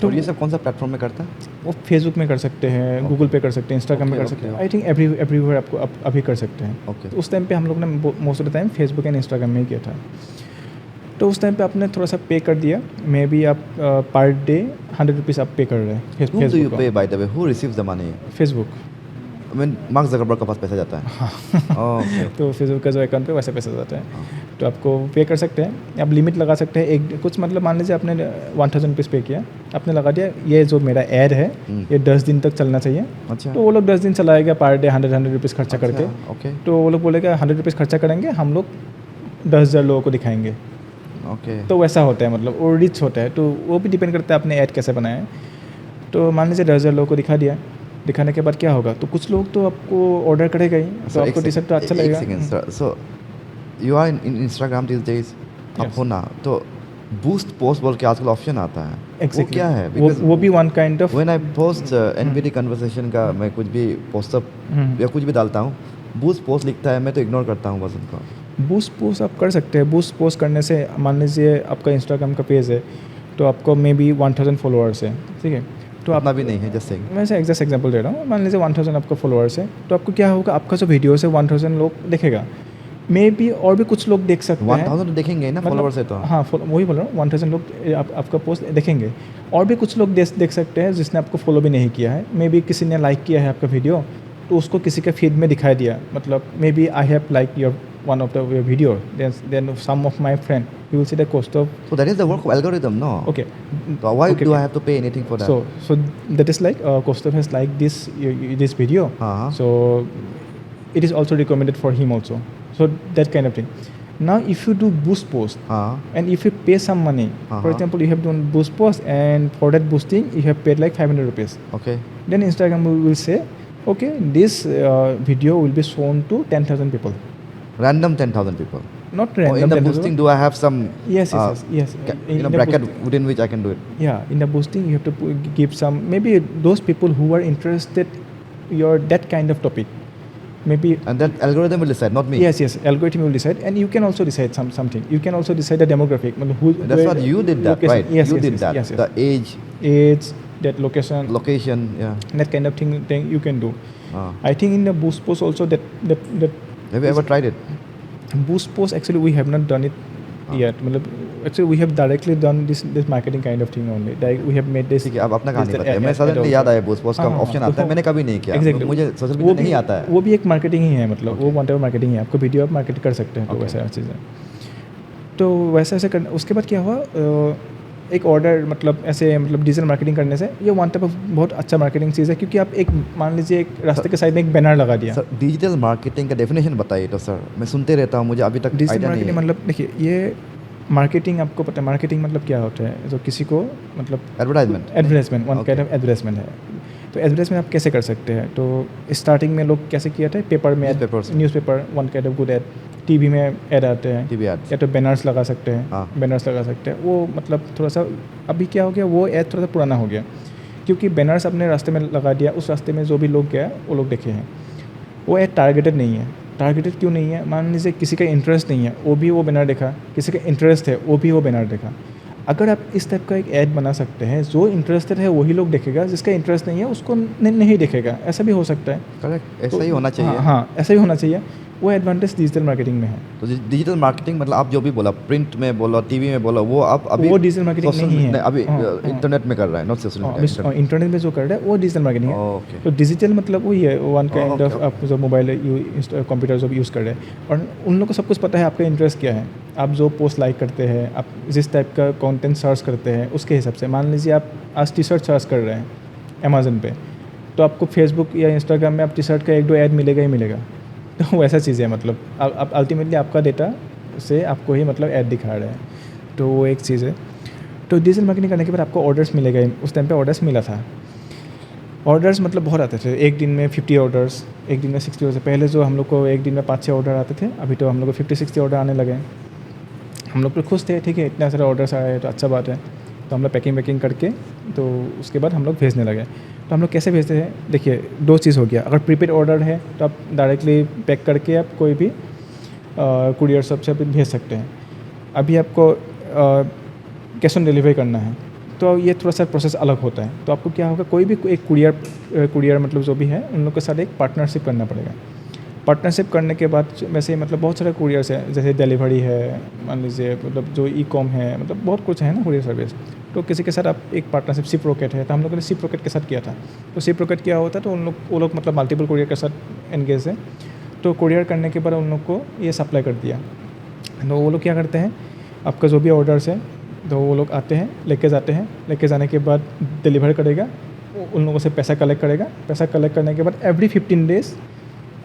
[SPEAKER 1] तो ये सब कौन सा प्लेटफॉर्म में करता है?
[SPEAKER 2] वो फेसबुक में कर सकते हैं, गूगल पे कर सकते हैं, इंस्टाग्राम में कर सकते हैं। आई थिंक एवरीवेयर आपको अभी कर सकते हैं। तो उस टाइम पे हम लोग ने most of the time Facebook and Instagram में ही किया था। तो उस टाइम पे आपने थोड़ा सा पे कर दिया, मे बी आप पर डे 100 रुपीज़ आप पे कर रहे हैं
[SPEAKER 1] Who do you pay, by the way? Who receives the money?
[SPEAKER 2] Facebook.
[SPEAKER 1] I mean, mark Zuckerberg के पास पैसा जाता है। ओके।
[SPEAKER 2] तो फेसबुक का जो अकाउंट पे वैसे पैसा जाता है, तो आपको पे कर सकते हैं। आप लिमिट लगा सकते हैं, एक कुछ मतलब मान लीजिए आपने 1000 रुपीज़ पे किया, आपने लगा दिया ये जो मेरा ऐड है ये 10 दिन तक चलना चाहिए।
[SPEAKER 1] अच्छा।
[SPEAKER 2] तो वो लोग 10 दिन चलाएगा, पर डे 100 रुपीज़ खर्चा करके।
[SPEAKER 1] ओके।
[SPEAKER 2] तो वो लोग बोलेगा 100 रुपीज़ खर्चा करेंगे, हम लोग 10,000 लोगों को दिखाएंगे।
[SPEAKER 1] ओके।
[SPEAKER 2] तो वैसा होता है, मतलब वो रिच होता है। तो वो भी डिपेंड करता है आपने ऐड कैसे बनाया है। तो मान लीजिए 10,000 लोगों को दिखा दिया, दिखाने के बाद क्या होगा, तो कुछ लोग तो आपको ऑर्डर करेगा ही, तो आपको टी शर्ट तो अच्छा लगेगा।
[SPEAKER 1] So you are in Instagram this days, आप हो ना, तो बूस्ट पोस्ट बोल के आजकल ऑप्शन आता है।
[SPEAKER 2] Exactly.
[SPEAKER 1] वो क्या है?
[SPEAKER 2] वो भी one kind of,
[SPEAKER 1] when I post NVD conversation का, मैं कुछ भी पोस्टअप या कुछ भी डालता हूँ, बूस्ट पोस्ट लिखता है, मैं तो इग्नोर करता हूँ बस उनको।
[SPEAKER 2] बूस्ट पोस्ट आप कर सकते हैं। बूस्ट पोस्ट करने से मान लीजिए आपका इंस्टाग्राम का पेज है, तो आपको मे बी 1000 फॉलोअर्स है, ठीक है। तो
[SPEAKER 1] अपना भी नहीं है, जस्ट सेइंग।
[SPEAKER 2] मैं एग्जैक्ट एग्जांपल दे रहा हूँ, मान लीजिए 1000 आपका फॉलोअर्स है, तो आपको क्या होगा, आपका जो वीडियो है 1000 लोग देखेगा, मे बी और भी कुछ लोग देख सकते हैं।
[SPEAKER 1] 1000 तो देखेंगे ना, फॉलोअर्स है तो।
[SPEAKER 2] हाँ, वही बोल रहा हूँ, 1000 लोग आपका पोस्ट देखेंगे, और भी कुछ लोग देख सकते हैं जिसने आपको फॉलो भी नहीं किया है। मे बी किसी ने लाइक किया है आपका वीडियो, तो उसको किसी का फीड में दिखाई दिया, मतलब maybe I have like your one of the video, then some of my friend, you will see the cost of.
[SPEAKER 1] So that is the work of algorithm, no?
[SPEAKER 2] Okay.
[SPEAKER 1] So why
[SPEAKER 2] Okay,
[SPEAKER 1] do I
[SPEAKER 2] okay.
[SPEAKER 1] have to pay anything for that?
[SPEAKER 2] So that is like Kostov has liked this video.
[SPEAKER 1] Uh-huh.
[SPEAKER 2] So it is also recommended for him also. So that kind of thing. Now if you do boost post, and if you pay some money, for example, you have done boost post, and for that boosting you have paid like 500 rupees.
[SPEAKER 1] Okay.
[SPEAKER 2] Then Instagram will say, okay, this video will be shown to 10,000 people.
[SPEAKER 1] Random 10,000 people.
[SPEAKER 2] Not random.
[SPEAKER 1] In the
[SPEAKER 2] 10,000
[SPEAKER 1] boosting, do I have some?
[SPEAKER 2] Yes.
[SPEAKER 1] In a bracket within which I can do it.
[SPEAKER 2] Yeah, in the boosting you have to give some, maybe those people who are interested that kind of topic. Maybe.
[SPEAKER 1] And that algorithm will decide, not me.
[SPEAKER 2] Yes. Algorithm will decide, and you can also decide something. You can also decide the demographic.
[SPEAKER 1] That's what you did that,
[SPEAKER 2] location.
[SPEAKER 1] right?
[SPEAKER 2] Yes,
[SPEAKER 1] you
[SPEAKER 2] yes,
[SPEAKER 1] did
[SPEAKER 2] yes,
[SPEAKER 1] that.
[SPEAKER 2] yes.
[SPEAKER 1] The age,
[SPEAKER 2] that location,
[SPEAKER 1] yeah.
[SPEAKER 2] that kind of thing you can do. I think in the boost post also that
[SPEAKER 1] have you ever tried it?
[SPEAKER 2] Boost post, actually we have not done it yet. Actually we have directly done this marketing kind of thing only. We have made this.
[SPEAKER 1] ठीक है, अब अपना कहानी बताइए। मैं suddenly याद आया boost post का ऑप्शन आता है, मैंने कभी नहीं किया।
[SPEAKER 2] Exactly.
[SPEAKER 1] मुझे सोशल मीडिया नहीं आता है।
[SPEAKER 2] वो भी एक मार्केटिंग ही है, मतलब वो वन टाइप मार्केटिंग है। आपको वीडियो आप मार्केट कर सकते हैं, तो वैसा चीज़ें। तो वैसे ऐसे करना, उसके बाद क्या हुआ, एक ऑर्डर मतलब ऐसे मतलब डिजिटल मार्केटिंग करने से ये वन टाइप ऑफ बहुत अच्छा मार्केटिंग चीज़ है, क्योंकि आप एक मान लीजिए एक रास्ते के साइड में एक बैनर लगा दिया।
[SPEAKER 1] सर डिजिटल मार्केटिंग का डेफिनेशन बताइए तो सर, मैं सुनते रहता हूँ, मुझे अभी तक
[SPEAKER 2] डिजिटल मार्केटिंग मतलब देखिए, ये मार्केटिंग आपको पता है मार्केटिंग मतलब क्या होता है, जो किसी को मतलब advertisement one kind of advertisement है। तो एडवर्टाइजमेंट आप कैसे कर सकते हैं, तो स्टार्टिंग में लोग कैसे किया था, पेपर में newspaper one kind of good ad, TV में ऐड आते हैं, या तो बैनर्स लगा सकते हैं, बैनर्स लगा सकते हैं। वो मतलब थोड़ा सा अभी क्या हो गया, वो ऐड थोड़ा सा पुराना हो गया, क्योंकि बैनर्स अपने रास्ते में लगा दिया, उस रास्ते में जो भी लोग गया वो लोग देखे हैं। वो ऐड टारगेटेड नहीं है। टारगेटेड क्यों नहीं है? मान लीजिए किसी का इंटरेस्ट नहीं है, वो भी वो बैनर देखा, किसी का इंटरेस्ट है, वो भी वो बैनर देखा। अगर आप इस टाइप का एक ऐड बना सकते हैं, जो इंटरेस्टेड है वही लोग देखेगा, जिसका इंटरेस्ट नहीं है उसको नहीं देखेगा, ऐसा भी हो सकता है।
[SPEAKER 1] करेक्ट, ऐसा
[SPEAKER 2] तो
[SPEAKER 1] ही होना चाहिए।
[SPEAKER 2] हाँ, ऐसा ही होना चाहिए। वो एडवांटेज डिजिटल मार्केटिंग में है।
[SPEAKER 1] तो डिजिटल मार्केटिंग मतलब आप जो भी बोला, प्रिंट में बोला, टीवी में बोला, वो आप अभी
[SPEAKER 2] वो डिजिटल मार्केटिंग
[SPEAKER 1] social-
[SPEAKER 2] नहीं है।
[SPEAKER 1] अभी
[SPEAKER 2] हाँ,
[SPEAKER 1] इंटरनेट में कर रहा है, नॉट सोशल मीडिया।
[SPEAKER 2] इंटरनेट में जो कर रहा है वो डिजिटल मार्केटिंग है।
[SPEAKER 1] ओके।
[SPEAKER 2] तो डिजिटल मतलब वही है, वन काइंड ऑफ
[SPEAKER 1] okay.
[SPEAKER 2] आप जो मोबाइल कंप्यूटर जो भी यूज़ कर रहे हैं, और उन लोग को सब कुछ पता है आपका इंटरेस्ट क्या है, आप जो पोस्ट लाइक करते हैं, आप जिस टाइप का कंटेंट सर्च करते हैं उसके हिसाब से। मान लीजिए आप आज टी शर्ट सर्च कर रहे हैं अमेज़न पे, तो आपको फेसबुक या इंस्टाग्राम में आप टी शर्ट का 1-2 ऐड मिलेगा ही मिलेगा। तो वैसा चीज़ है, मतलब आप अल्टीमेटली आपका डेटा से आपको ही मतलब ऐड दिखा रहे हैं, तो वो एक चीज़ है। तो डिजिटल मार्केटिंग करने के बाद आपको ऑर्डर्स मिलेगा ही। उस टाइम पे ऑर्डर्स मिला था, ऑर्डर्स मतलब बहुत आते थे, एक दिन में 50 ऑर्डर्स, एक दिन में 60 ऑर्डर्स। पहले जो हम लोग को एक दिन में 5-6 ऑर्डर आते थे, अभी तो हम लोग को 50-60 ऑर्डर आने लगे हैं। हम लोग तो खुश थे, ठीक है इतना सारा ऑर्डर्स आए तो अच्छा बात है। तो हम लोग पैकिंग करके, तो उसके बाद हम लोग भेजने लगे। तो हम लोग कैसे भेजते हैं, देखिए 2 चीज़ हो गया। अगर प्रीपेड ऑर्डर है तो आप डायरेक्टली पैक करके आप कोई भी कुरियर सब से आप भेज सकते हैं। अभी आपको कैश ऑन डिलीवरी करना है तो ये थोड़ा सा प्रोसेस अलग होता है। तो आपको क्या होगा, कोई भी एक कुरियर मतलब जो भी है उन लोग के साथ एक पार्टनरशिप करना पड़ेगा। पार्टनरशिप करने के बाद वैसे मतलब बहुत सारे कुरियर्स हैं, जैसे डिलीवरी है, मान लीजिए मतलब जो ई-कॉम है, मतलब बहुत कुछ है ना कुरियर सर्विस। तो किसी के साथ आप एक पार्टनरशिप, शिप रॉकेट है, तो हम लोगों ने शिप रॉकेट के साथ किया था। तो शिप रॉकेट क्या होता है, तो वो लोग मतलब मल्टीपल कुरियर के साथ एंगेज है। तो कुरियर करने के बाद उन लोग को ये सप्लाई कर दिया। तो वो लोग क्या करते हैं, आपका जो भी ऑर्डर्स है तो वो लोग आते हैं, लेके जाते हैं, लेके जाने के बाद डिलीवर करेगा, उन लोगों से पैसा कलेक्ट करेगा। पैसा कलेक्ट करने के बाद एवरी 15 डेज़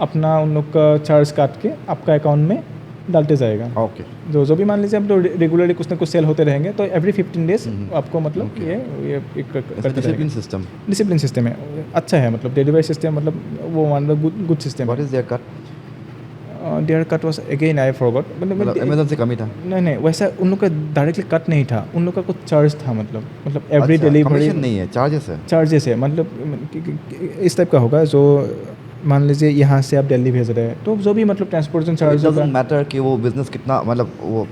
[SPEAKER 2] अपना उन लोग का चार्ज काट के आपका अकाउंट में डालते जाएगा।
[SPEAKER 1] ओके।
[SPEAKER 2] जो भी मान लीजिए आप तो रेगुलरली कुछ ना कुछ सेल होते रहेंगे, तो एवरी 15 डेज़ आपको मतलब
[SPEAKER 1] Okay.
[SPEAKER 2] ये करते
[SPEAKER 1] डिसिप्लिन
[SPEAKER 2] रहेंगे।
[SPEAKER 1] सिस्टम।
[SPEAKER 2] डिसिप्लिन सिस्टम है, अच्छा है, मतलब डिलीवरी सिस्टम मतलब वो मान लो गुड सिस्टम
[SPEAKER 1] व्हाट
[SPEAKER 2] है।
[SPEAKER 1] Is there cut?
[SPEAKER 2] There cut was again I forgot,
[SPEAKER 1] मतलब अमेज़न से कम ही था।
[SPEAKER 2] नहीं वैसा उन लोग का डायरेक्टली कट नहीं था, उन लोग का कुछ चार्ज था, मतलब एवरी
[SPEAKER 1] अच्छा,
[SPEAKER 2] डिलीवरी
[SPEAKER 1] कमीशन नहीं है, चार्जेस है।
[SPEAKER 2] चार्जेस है। मतलब इस टाइप का होगा, जो मान लीजिए यहाँ से आप दिल्ली भेज रहे हैं, तो जो भी मतलब ट्रांसपोर्टेशन
[SPEAKER 1] इट
[SPEAKER 2] चार्ज होगा।
[SPEAKER 1] डजंट मैटर कि वो बिजनेस कितना, मतलब वो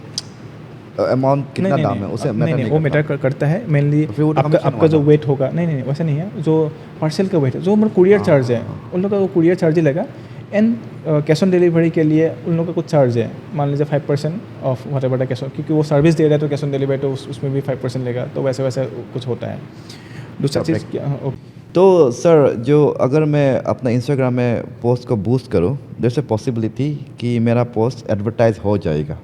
[SPEAKER 1] अमाउंट कितना दाम है, उसे मैटर नहीं
[SPEAKER 2] वो मैटर
[SPEAKER 1] करता।
[SPEAKER 2] करता है मेनली।
[SPEAKER 1] तो फिर वो तो
[SPEAKER 2] आपका
[SPEAKER 1] commission
[SPEAKER 2] आपका जो
[SPEAKER 1] वाला।
[SPEAKER 2] वेट होगा, नहीं वैसा नहीं है, जो पार्सल का वेट है, जो मतलब कुरियर चार्ज है, उन लोग का वो कुरियर चार्ज ही लगा। एंड कैश ऑन डिलीवरी के लिए उन लोग का कुछ चार्ज है, मान लीजिए 5% of what ever cash on, क्योंकि वो सर्विस दे रहा है तो कैश ऑन डिलीवरी तो उसमें भी 5% लेगा, तो वैसे कुछ होता है। दूसरा चीज़ क्या,
[SPEAKER 1] तो सर, जो अगर मैं अपना इंस्टाग्राम में पोस्ट को बूस्ट करूँ, देयर इज अ पॉसिबिलिटी कि मेरा पोस्ट एडवर्टाइज हो जाएगा।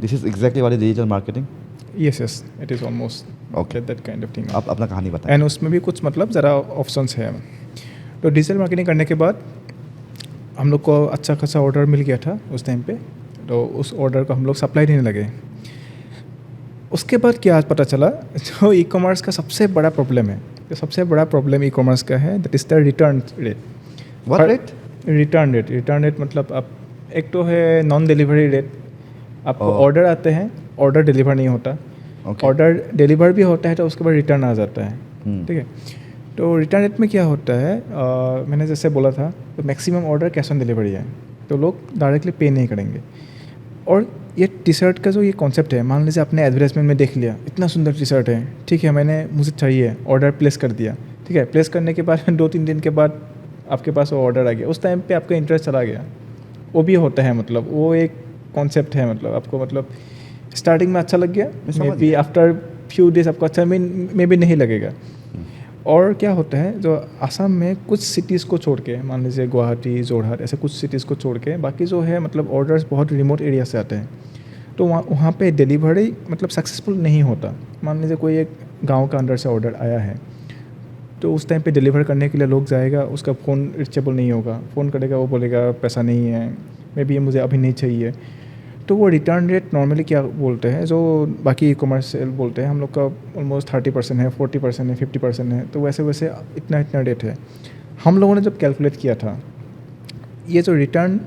[SPEAKER 1] This is exactly what is digital marketing.
[SPEAKER 2] Yes it is almost
[SPEAKER 1] Okay.
[SPEAKER 2] That kind of thing.
[SPEAKER 1] आप अपना कहानी बताएं।
[SPEAKER 2] एंड उसमें भी कुछ मतलब ज़रा ऑप्शंस है। तो डिजिटल मार्केटिंग करने के बाद हम लोग को अच्छा खासा ऑर्डर मिल गया था उस टाइम पे, तो उस ऑर्डर को हम लोग सप्लाई देने लगे। उसके बाद क्या आज पता चला, जो ई कॉमर्स का सबसे बड़ा प्रॉब्लम है, तो सबसे बड़ा प्रॉब्लम ई कॉमर्स का है, that is the return rate.
[SPEAKER 1] What rate?
[SPEAKER 2] Return rate मतलब आप, एक तो है नॉन डिलीवरी रेट, आपको
[SPEAKER 1] Oh.
[SPEAKER 2] ऑर्डर आते हैं, ऑर्डर डिलीवर नहीं होता,
[SPEAKER 1] Okay.
[SPEAKER 2] ऑर्डर डिलीवर भी होता है तो उसके बाद रिटर्न आ जाता है।
[SPEAKER 1] Hmm.
[SPEAKER 2] ठीक है, तो रिटर्न रेट में क्या होता है, मैंने जैसे बोला था, तो maximum order cash on delivery है, तो लोग डायरेक्टली पे नहीं करेंगे। और ये टी शर्ट का जो ये कॉन्सेप्ट है, मान लीजिए आपने एडवर्टाइजमेंट में देख लिया, इतना सुंदर टी शर्ट है, ठीक है, मुझे चाहिए, ऑर्डर प्लेस कर दिया, ठीक है, प्लेस करने के बाद 2-3 दिन के बाद आपके पास वो ऑर्डर आ गया, उस टाइम पे आपका इंटरेस्ट चला गया, वो भी होता है। मतलब वो एक कॉन्सेप्ट है, मतलब आपको मतलब स्टार्टिंग में अच्छा लग गया, may be after few days आपको अच्छा मे बी नहीं लगेगा। और क्या होता है, जो आसाम में कुछ सिटीज़ को छोड़ के, मान लीजिए गुवाहाटी, जोरहाट, ऐसे कुछ सिटीज़ को छोड़ के बाकी जो है मतलब ऑर्डर्स बहुत रिमोट एरिया से आते हैं, तो वहाँ पे डिलीवरी मतलब सक्सेसफुल नहीं होता। मान लीजिए कोई एक गांव का अंदर से ऑर्डर आया है, तो उस टाइम पे डिलीवर करने के लिए लोग जाएगा, उसका फ़ोन रिचेबल नहीं होगा, फ़ोन करेगा, वो बोलेगा पैसा नहीं है, मे बी ये मुझे अभी नहीं चाहिए। तो वो रिटर्न रेट नॉर्मली क्या बोलते हैं, जो बाकी ई कॉमर्स बोलते हैं, हम लोग का ऑलमोस्ट 30% है, 40% है, 50% है, तो वैसे इतना रेट है। हम लोगों ने जब कैलकुलेट किया था, ये जो रिटर्न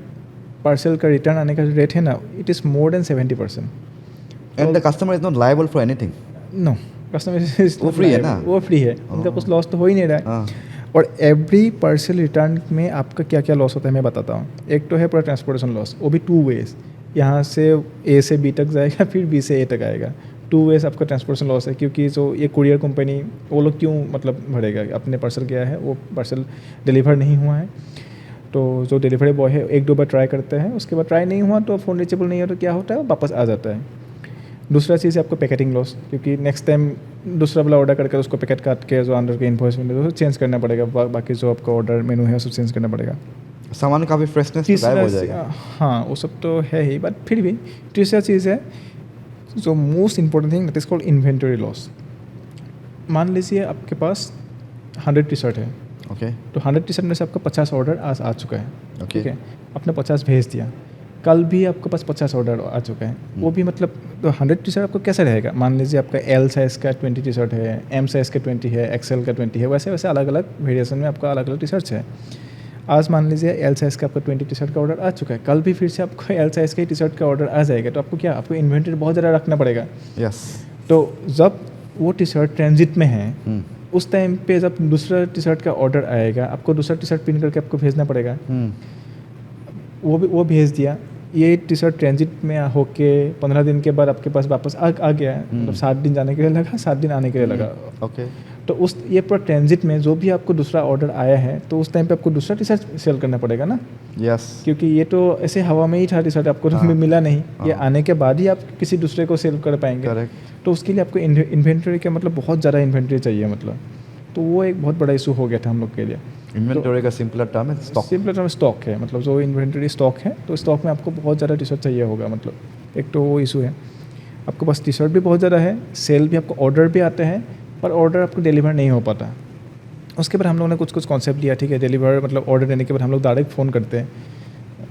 [SPEAKER 2] पार्सल का रिटर्न आने का जो रेट है ना, it is more than 70%।
[SPEAKER 1] And the customer is not liable for anything.
[SPEAKER 2] No, customer
[SPEAKER 1] वो free है ना?
[SPEAKER 2] वो फ्री है, उनका कुछ लॉस तो हो ही नहीं रहा है।
[SPEAKER 1] हाँ।
[SPEAKER 2] और एवरी पार्सल रिटर्न में आपका क्या क्या लॉस होता है मैं बताता हूँ। एक तो है पूरा ट्रांसपोर्टेशन लॉस, वो भी 2 वेज, यहाँ से ए से बी तक जाएगा फिर बी से ए तक आएगा। 2 वेज आपका ट्रांसपोर्टेशन लॉस है, क्योंकि जो ये कुरियर कंपनी वो लोग क्यों मतलब भरेगा, अपने पार्सल गया है वो पार्सल डिलीवर नहीं हुआ है, तो जो डिलीवरी बॉय है 1-2 बार ट्राई करते हैं, उसके बाद ट्राई नहीं हुआ तो फ़ोन रीचेबल नहीं है तो क्या होता है वो वापस आ जाता है। दूसरा चीज़ है आपको पैकेटिंग लॉस, क्योंकि नेक्स्ट टाइम दूसरा वाला ऑर्डर करके उसको पैकेट काट के जो अंदर के इन्वॉइस में वो चेंज करना पड़ेगा, बाकी जो आपका ऑर्डर मेनू है उसको चेंज करना पड़ेगा।
[SPEAKER 1] सामान का भी फ्रेशनेस तो गायब हो जाएगा।
[SPEAKER 2] हाँ वो सब तो है ही, बट फिर भी तीसरा चीज़ है जो most important thing, that is called inventory loss. मान लीजिए आपके पास 100 टी शर्ट है,
[SPEAKER 1] ओके
[SPEAKER 2] तो 100 टी शर्ट में से आपका 50 ऑर्डर आज आ चुका है,
[SPEAKER 1] ओके
[SPEAKER 2] ठीक है, आपने 50 भेज दिया, कल भी आपके पास 50 ऑर्डर आ चुका है, वो भी मतलब तो 100 टी शर्ट आपको कैसे रहेगा। मान लीजिए आपका एल साइज़ का 20 टी शर्ट है, एम साइज़ का 20 है, एक्सएल का 20 है, वैसे वैसे अलग अलग वेरिएशन में आपका अलग अलग टी शर्ट्स है। आज मान लीजिए एल साइज़ का आपका 20 टी शर्ट का ऑर्डर आ चुका है, कल भी फिर से आपको एल साइज़ का ही टी शर्ट का ऑर्डर आ जाएगा, तो आपको क्या, आपको इन्वेंटरी बहुत ज़्यादा रखना पड़ेगा।
[SPEAKER 1] यस
[SPEAKER 2] तो जब वो टी शर्ट ट्रांजिट में है उस टाइम पे जब दूसरा टी शर्ट का ऑर्डर आएगा, आपको दूसरा टी शर्ट पिन करके आपको भेजना पड़ेगा। वो भेज दिया, ये टी शर्ट ट्रांजिट में होके 15 दिन के बाद आपके पास वापस आ गया, मतलब 7 दिन जाने के लिए लगा, 7 दिन आने के लिए लगा।
[SPEAKER 1] ओके
[SPEAKER 2] तो उस ये पूरा ट्रांजिट में जो भी आपको दूसरा ऑर्डर आया है तो उस टाइम पे आपको दूसरा टी शर्ट सेल करना पड़ेगा ना।
[SPEAKER 1] यस
[SPEAKER 2] क्योंकि ये तो ऐसे हवा में ही था टी शर्ट, आपको तो मिला नहीं, ये आने के बाद ही आप किसी दूसरे को सेल कर पाएंगे।
[SPEAKER 1] करेक्ट।
[SPEAKER 2] तो उसके लिए आपको इन्वेंटरी का मतलब बहुत ज़्यादा इन्वेंटरी चाहिए, मतलब तो वो एक बहुत बड़ा इशू हो गया था हम लोग के लिए।
[SPEAKER 1] इन्वेंटरी का सिंपलर टर्म है स्टॉक।
[SPEAKER 2] सिंपल टर्म स्टॉक है, मतलब जो इन्वेंटरी स्टॉक है, तो स्टॉक में आपको बहुत ज़्यादा टी शर्ट चाहिए होगा, मतलब एक तो वो इशू है। आपके पास टी शर्ट भी बहुत ज़्यादा है, सेल भी, आपको ऑर्डर भी आते हैं, पर ऑर्डर आपको डिलीवर नहीं हो पाता। उसके बाद हम लोगों ने कुछ कॉन्सेप्ट लिया, ठीक है, डिलीवर मतलब ऑर्डर देने के बाद हम लोग डायरेक्ट फ़ोन करते हैं,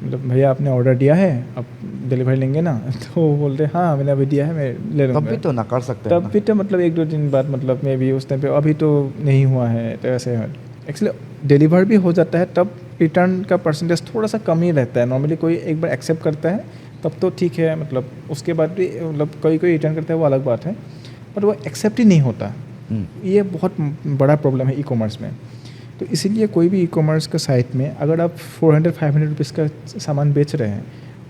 [SPEAKER 2] मतलब भैया आपने ऑर्डर दिया है, आप डिलीवर लेंगे ना, तो वो बोलते हैं हाँ मैंने अभी दिया है, मैं ले लूँगा।
[SPEAKER 1] तब भी तो ना कर सकते हैं
[SPEAKER 2] तब भी तो मतलब 1-2 दिन बाद, मतलब मे बी उस टाइम पे अभी तो नहीं हुआ है, तो ऐसे एक्चुअली डिलीवर भी हो जाता है, तब रिटर्न का परसेंटेज थोड़ा सा कम ही रहता है। नॉर्मली कोई एक बार एक्सेप्ट करता है तब तो ठीक है, मतलब उसके बाद भी मतलब कोई रिटर्न करता है वो अलग बात है, पर वो एक्सेप्ट ही नहीं होता। ये बहुत बड़ा प्रॉब्लम है ई कॉमर्स में। तो इसीलिए कोई भी ई कॉमर्स का साइट में अगर आप 400-500 रुपीज़ का सामान बेच रहे हैं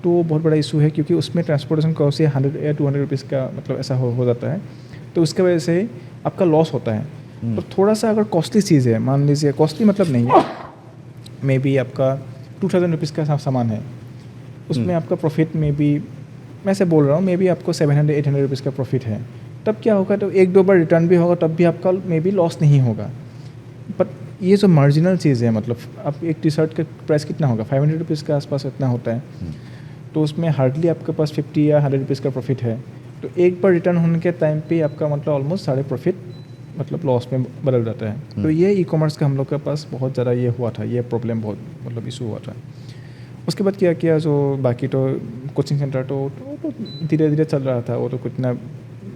[SPEAKER 2] तो वो बहुत बड़ा इशू है, क्योंकि उसमें ट्रांसपोर्टेशन कॉस्ट 100 या 200 रुपीज़ का मतलब ऐसा हो जाता है, तो उसके वजह से आपका लॉस होता है। तो थोड़ा सा अगर कॉस्टली चीज़ है, मान लीजिए कॉस्टली मतलब नहीं है, मे बी आपका 2000 रुपीज़ का सामान है, उसमें आपका प्रॉफिट में भी, मैं से बोल रहा हूँ, मे बी आपको 700-800 रुपीज़ का प्रॉफिट है, तब क्या होगा, तो 1-2 बार रिटर्न भी होगा तब भी आपका मे बी लॉस नहीं होगा। बट ये जो मार्जिनल चीज़ है, मतलब आप एक टी शर्ट का प्राइस कितना होगा, 500 रुपीज़ के आसपास इतना होता है, तो उसमें हार्डली आपके पास 50 या 100 रुपीज़ का प्रॉफिट है, तो एक बार रिटर्न होने के टाइम पे आपका मतलब ऑलमोस्ट सारे प्रॉफिट मतलब लॉस में बदल जाता है। तो ये ई कॉमर्स का हम लोग के पास बहुत ज़्यादा ये हुआ था, ये प्रॉब्लम बहुत मतलब इशू हुआ था। उसके बाद क्या किया, जो बाकी तो कोचिंग सेंटर तो धीरे धीरे चल रहा था, वो तो कुछ ना,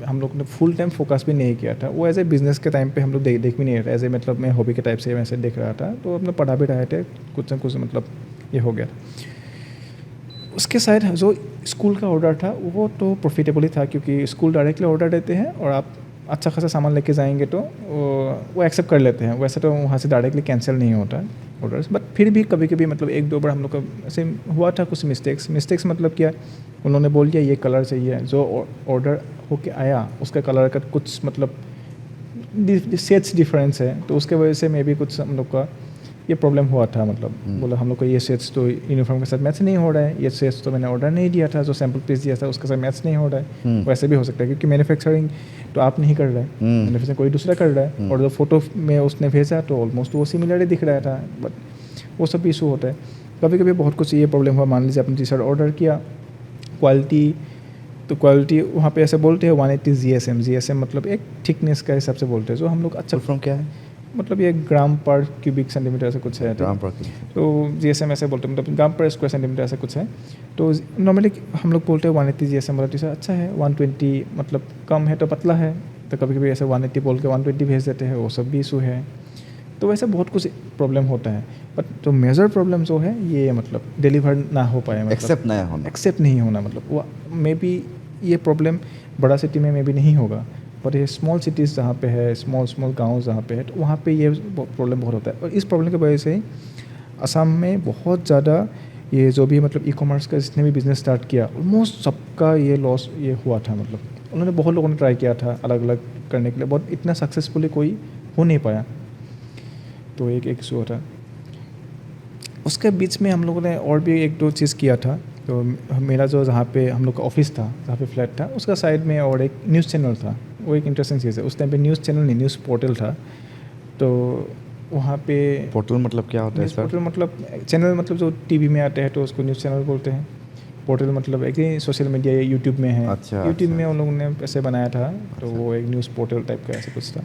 [SPEAKER 2] हम लोग ने फुल टाइम फोकस भी नहीं किया था, वो एज ए बिज़नेस के टाइम पे हम लोग देख भी नहीं रहे थे, एज ए मतलब मैं हॉबी के टाइप से वैसे देख रहा था, तो अपना पढ़ा भी रहे थे, कुछ ना कुछ मतलब ये हो गया। उसके साइड जो स्कूल का ऑर्डर था वो तो प्रॉफिटेबल ही था, क्योंकि स्कूल डायरेक्टली ऑर्डर देते हैं और आप अच्छा खासा सामान लेके जाएंगे तो वो एक्सेप्ट कर लेते हैं, वैसे तो वहाँ से डायरेक्टली कैंसिल नहीं होता ऑर्डर्स। बट फिर भी कभी कभी मतलब 1-2 बार हम लोग का ऐसे हुआ था कुछ मिस्टेक्स मतलब क्या, उन्होंने बोल दिया ये कलर चाहिए, जो ऑर्डर होके आया उसका कलर का कुछ मतलब शेड्स डिफरेंस है, तो उसके वजह से मे भी कुछ हम लोग का ये प्रॉब्लम हुआ था, मतलब बोला हम लोग को ये शेड्स तो यूनिफॉर्म के साथ मैच नहीं हो रहा है, ये शेड्स तो मैंने ऑर्डर नहीं दिया था, जो सैम्पल पीस दिया था उसके साथ मैच नहीं हो रहा है। वैसे भी हो सकता है क्योंकि मैन्युफैक्चरिंग तो आप नहीं कर रहे हैं, मैन्युफैक्चरिंग कोई दूसरा कर रहा है, और जो फोटो में उसने भेजा तो ऑलमोस्ट वो सिमिलर ही दिख रहा था, बट वो सब भी इशू होता है। कभी कभी बहुत कुछ ये प्रॉब्लम हुआ, मान लीजिए आपने टी शर्ट ऑर्डर किया, क्वालिटी वहाँ पे ऐसे बोलते हैं 180 GSM मतलब एक थिकनेस का हिसाब से बोलते हैं, जो हम लोग अच्छा
[SPEAKER 1] फ्रॉम क्या है,
[SPEAKER 2] मतलब ये ग्राम पर क्यूबिक सेंटीमीटर ऐसा कुछ है,
[SPEAKER 1] ग्राम पर
[SPEAKER 2] तो GSM ऐसे बोलते हैं, मतलब ग्राम पर स्क्वायर सेंटीमीटर ऐसा कुछ है। तो नॉर्मली हम लोग बोलते हैं 180 GSM, मतलब टी शर्ट अच्छा है, 120 मतलब कम है तो पतला है, तो कभी कभी ऐसे 180 बोल के 120 भेज देते हैं, वो सब भी इशू है। तो वैसे बहुत कुछ प्रॉब्लम होता है, बट तो मेजर प्रॉब्लम जो है ये मतलब डिलीवर ना हो पाए, मतलब एक्सेप्ट नहीं होना, मतलब वो मे बी ये प्रॉब्लम बड़ा सिटी में मे बी नहीं होगा, पर ये स्मॉल सिटीज़ जहाँ पे है, स्मॉल गाँव जहाँ पे है, तो वहाँ पे ये प्रॉब्लम बहुत होता है। और इस प्रॉब्लम की वजह से ही असम में बहुत ज़्यादा ये जो भी मतलब ई कॉमर्स का जिसने भी बिज़नेस स्टार्ट किया, ऑलमोस्ट सबका ये लॉस ये हुआ था। मतलब उन्होंने बहुत लोगों ने ट्राई किया था अलग अलग करने के लिए, बहुत इतना सक्सेसफुली कोई हो नहीं पाया। तो एक इशू था। उसके बीच में हम लोगों ने और भी एक दो चीज़ किया था। तो मेरा जो जहाँ पे हम लोग का ऑफिस था, जहाँ पे फ्लैट था, उसका साइड में और एक न्यूज़ चैनल था। वो एक इंटरेस्टिंग चीज़ है। उस टाइम पे न्यूज़ चैनल नहीं, न्यूज़ पोर्टल था। तो वहाँ पे
[SPEAKER 1] पोर्टल मतलब क्या होता है
[SPEAKER 2] न्यूज़
[SPEAKER 1] सर?
[SPEAKER 2] पोर्टल मतलब चैनल, मतलब जो टीवी में आते हैं तो उसको न्यूज़ चैनल बोलते हैं। पोर्टल मतलब एक ही सोशल मीडिया या यूट्यूब में है।
[SPEAKER 1] अच्छा,
[SPEAKER 2] यूट्यूब
[SPEAKER 1] अच्छा।
[SPEAKER 2] में उन लोगों ने ऐसे बनाया था, तो
[SPEAKER 1] अच्छा।
[SPEAKER 2] वो एक न्यूज़ पोर्टल टाइप का ऐसे कुछ था।